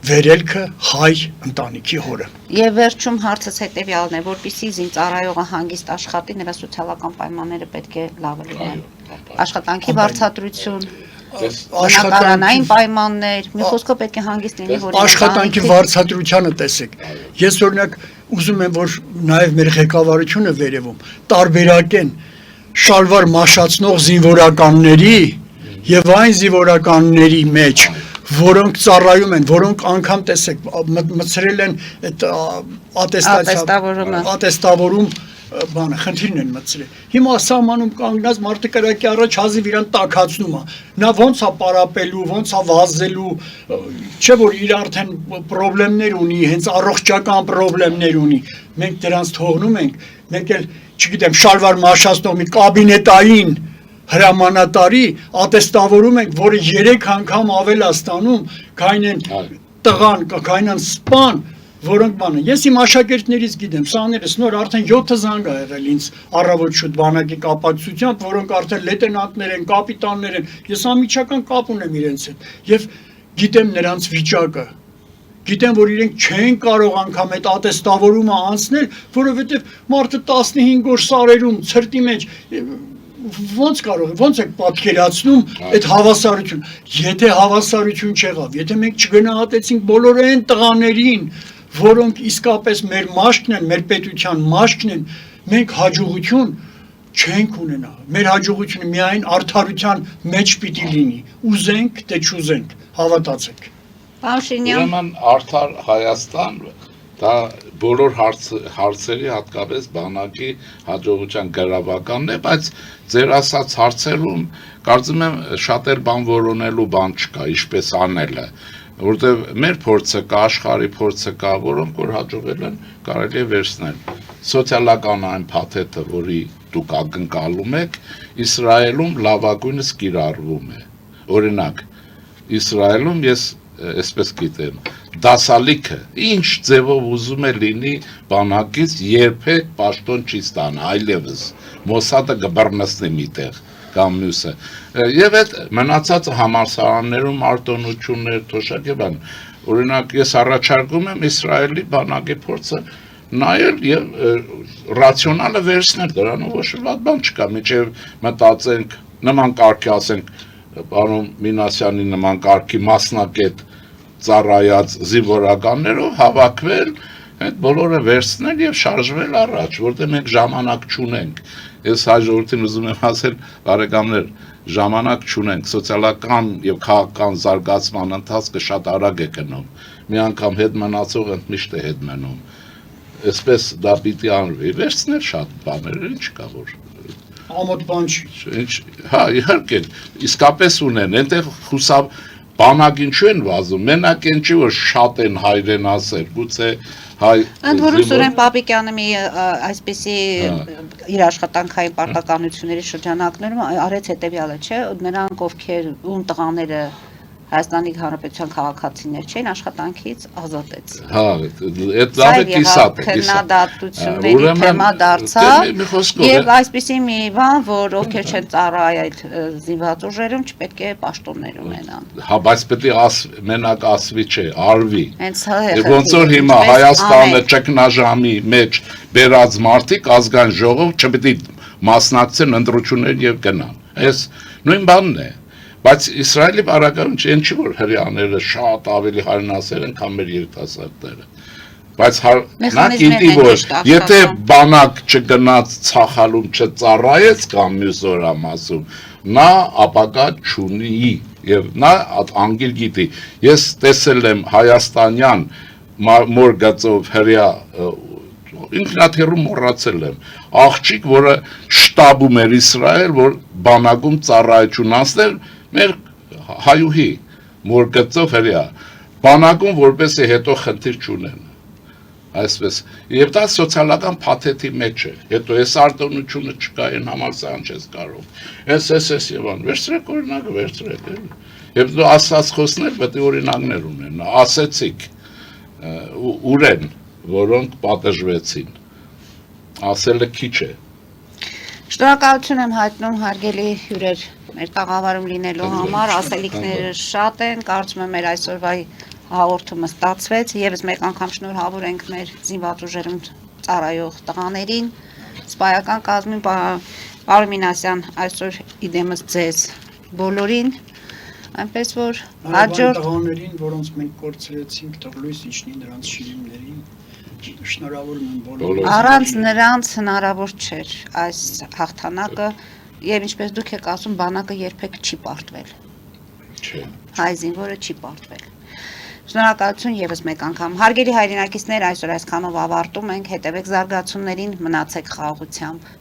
վերելքը հայ ընտանիքի հորը։ Եվ վերջում հարցս հետևյալն է, որպեսզի զինծառայողը հանգիստ աշխատի, նրա սոցիալական պայմանները պետք է լավը լինեն։ Աշխատանքի վարձատրություն, բնակարանային պայմաններ, մի խոսքով պետք է հանգիստ լինի, որ աշխատանքի վարձատրությանը տեսեք։ Ես օրինակ ուզում եմ, որ նաև մեր ղեկավարությունը վերևում տարբերակեն շալվար մաշացնող զինվորականների եւ այն զինվորականների մեջ, որոնք ծառայում են, որոնք անգամ տեսեք մցրել են այդ ատեստավորում բանը խնդիրն են մցրել։ Հիմա սահմանում կանգնած մարդը կրակի առաջ հազիվ իրան տակացնում է։ Նա ոնց է պարապելու, ոնց է վազելու, չէ որ իր արդեն խնդիրներ ունի, հենց առողջական խնդիրներ ունի։ Մենք դրանց թողնում ենք, մենք էլ, չգիտեմ, շալվար մաշացնող մի կաբինետային հրամանատարի ատեստավորում ենք, որը 3 անգամ ավել է ստանում, քան են տղան, քան են սպան, որոնք բանը։ Ես իմ աշակերտներից գիտեմ, սաներս նոր արդեն 7 զանգ ա եղել ինձ առավոտ շուտ բանակի կապակցությամբ, որոնք արդեն լեյտենանտներ են, կապիտաններ են։ Ես անմիջական կապ ունեմ իրենց հետ եւ գիտեմ նրանց վիճակը։ Գիտեմ, որ իրենք չեն կարող անգամ այդ ատեստավորումը անցնել, որովհետեւ մարդը 15 օր սարերում ցրտի մեջ ոնց եք պատկերացնում այդ հավասարություն։ Եթե հավասարություն չեղավ, եթե մենք չգնահատեցինք բոլոր այն տղաներին, որոնք իսկապես մեր մաշկն են, մեր պետության մաշկն են, մենք հաջողություն չենք ունենա։ Մեր հաջողությունը միայն արդարության մեջ պիտի լինի։ Ուզենք, թե չուզենք, հավատացեք։ Ուրեմն արդար Հայաստան դա բոլոր հարցերի հատկապես բանակի հաջողության գրավականն է, բայց ձեր ասած հարցերում կարծում եմ շատ էլ բան որոնելու բան չկա, ինչպես անելը, որտեղ մեր փորձը կա, աշխարհի փորձը կա, որոնք որ հաջողել են, կարելի է վերցնել։ Սոցիալական այն փաթեթը, որի դուք ակնկալում եք, Իսրայելում լավագույնս կիրառվում է։ Օրինակ, Իսրայելում ես այսպես գիտեմ, դասալիքը ինչ ձևով ուզում է լինի բանակից երբեք պաշտոն չի ստանա, այլևս Մոսադը կբռնցնի միտեղ կամ մյուսը։ Եվ այդ մնացած համալսարաններում արտոնություններ, թոշակ եւ այլն։ Օրինակ ես առաջարկում եմ Իսրայելի բանակի փորձը նայել եւ ռացիոնալը վերցնել, դրանով ոչ մի բան չկա, միջև մտածենք նման կարգի ասենք պարոն Մինասյանի նման կարգի մասնակետ ծառայած զինվորականներով հավաքվել, այդ բոլորը վերցնել եւ շարժվել առաջ, որտեղ մենք ժամանակ չունենք։ Ես հայ ժողովրդին ուզում եմ ասել, բարեկամներ, ժամանակ չունենք, սոցիալական եւ քաղաքական զարգացման ընթացքը շատ արագ է գնում։ Մի անգամ հետ մնացողը միշտ է հետ մնում։ Այսպես դա պիտի անվի, վերցնել շատ բաներ, ինչ կա որ ամոթ բան չի։ Հա, իհարկե, իսկապես ունեն, այնտեղ խուսավ բանակին չեն վազում, մենակ են չի, որ շատ են հայրեն ասել, գուցե հայ... Ընդ որում Սուրեն Պապիկյանը մի այսպիսի իր աշխատանքային պարտականությունների շրջանակներում արեց հետևյալը, չէ, նրանք ովքեր ում տղաները Հայաստանի Հանրապետության քաղաքացիներ չեն, աշխատանքից ազատեց։ Հա, այդ լավ է կիսատ է, քննադատությունների թեմա դարձավ եւ այսպիսի մի բան, որ ովքեր չեն ծառայ այդ զինված ուժերում չպետք է պաշտոններ ունենան։ Հա, բայց պետք է մենակ ասվի չէ, արվի։ Հենց հա է։ Ոնց որ հիմա Հայաստանը ճգնաժամի մեջ բերած մարդիկ ազգային ժողով չպետք է մասնակցեն ընտրություններին եւ գնան։ Այս նույն բանն է։ Բայց Իսրայելի բարակայում չեն չի որ հрьяաները շատ ավելի հայրենասեր են, քան մեր երիտասարդները։ Բայց նա գիտի որ եթե բանակ չգնաց ցախալում չծառայեց կամ մյուս օրամասում, նա ապագա չունի եւ նա անգիր գիտի։ Ես տեսել եմ հայաստանյան մոր գծով հрья ինքնաթիռում մոռացել եմ աղջիկ, որը շտաբում էր Իսրայել, որ բանակում ծառայություն անցնել մեր հայուհի մոր գծով հրյա բանակում որպեսի հետո խնդիր չունեն այսպես եւ դա սոցիալական փաթեթի մեջ է հետո այս արտոնությունը չկա այն համալսարան չես կարող ես եւ ան վերցրեք օրինակը վերցրեք եւ դու ասած խոսներ պետք է օրինակներ ունեն ասեցիք ուրեն որոնք պատժվեցին ասելը քիչ է Շնորհակալություն եմ հայտնում հարգելի հյուրեր մեր տաղավարում լինելու համար, ասելիքները շատ են, կարծում եմ մեր այսօրվա հաղորդումը ստացվեց, եւս մեկ անգամ շնորհավոր ենք մեր զինված ուժերում ծառայող տղաներին, սպայական կազմին, պարոն Մինասյան, այսօր իդեմս ձեզ բոլորին, այնպես որ հաջորդ տղաներին, որոնց մենք կորցրեցինք, թողլույս իջնի նրանց շիրիմներին, շնորհավոր եմ բոլորին։ Առանց նրանց հնարավոր չէր այս հաղթանակը Եվ ինչպես դուք եք ասում, բանակը երբեք չի պարտվել։ Չէ։ Հայ զինվորը չի պարտվել։ Շնորհակալություն եւս մեկ անգամ։ Հարգելի հայրենակիցներ, այսօր այսքանով ավարտում ենք, հետևեք զարգացումներին, մնացեք խաղաղությամբ։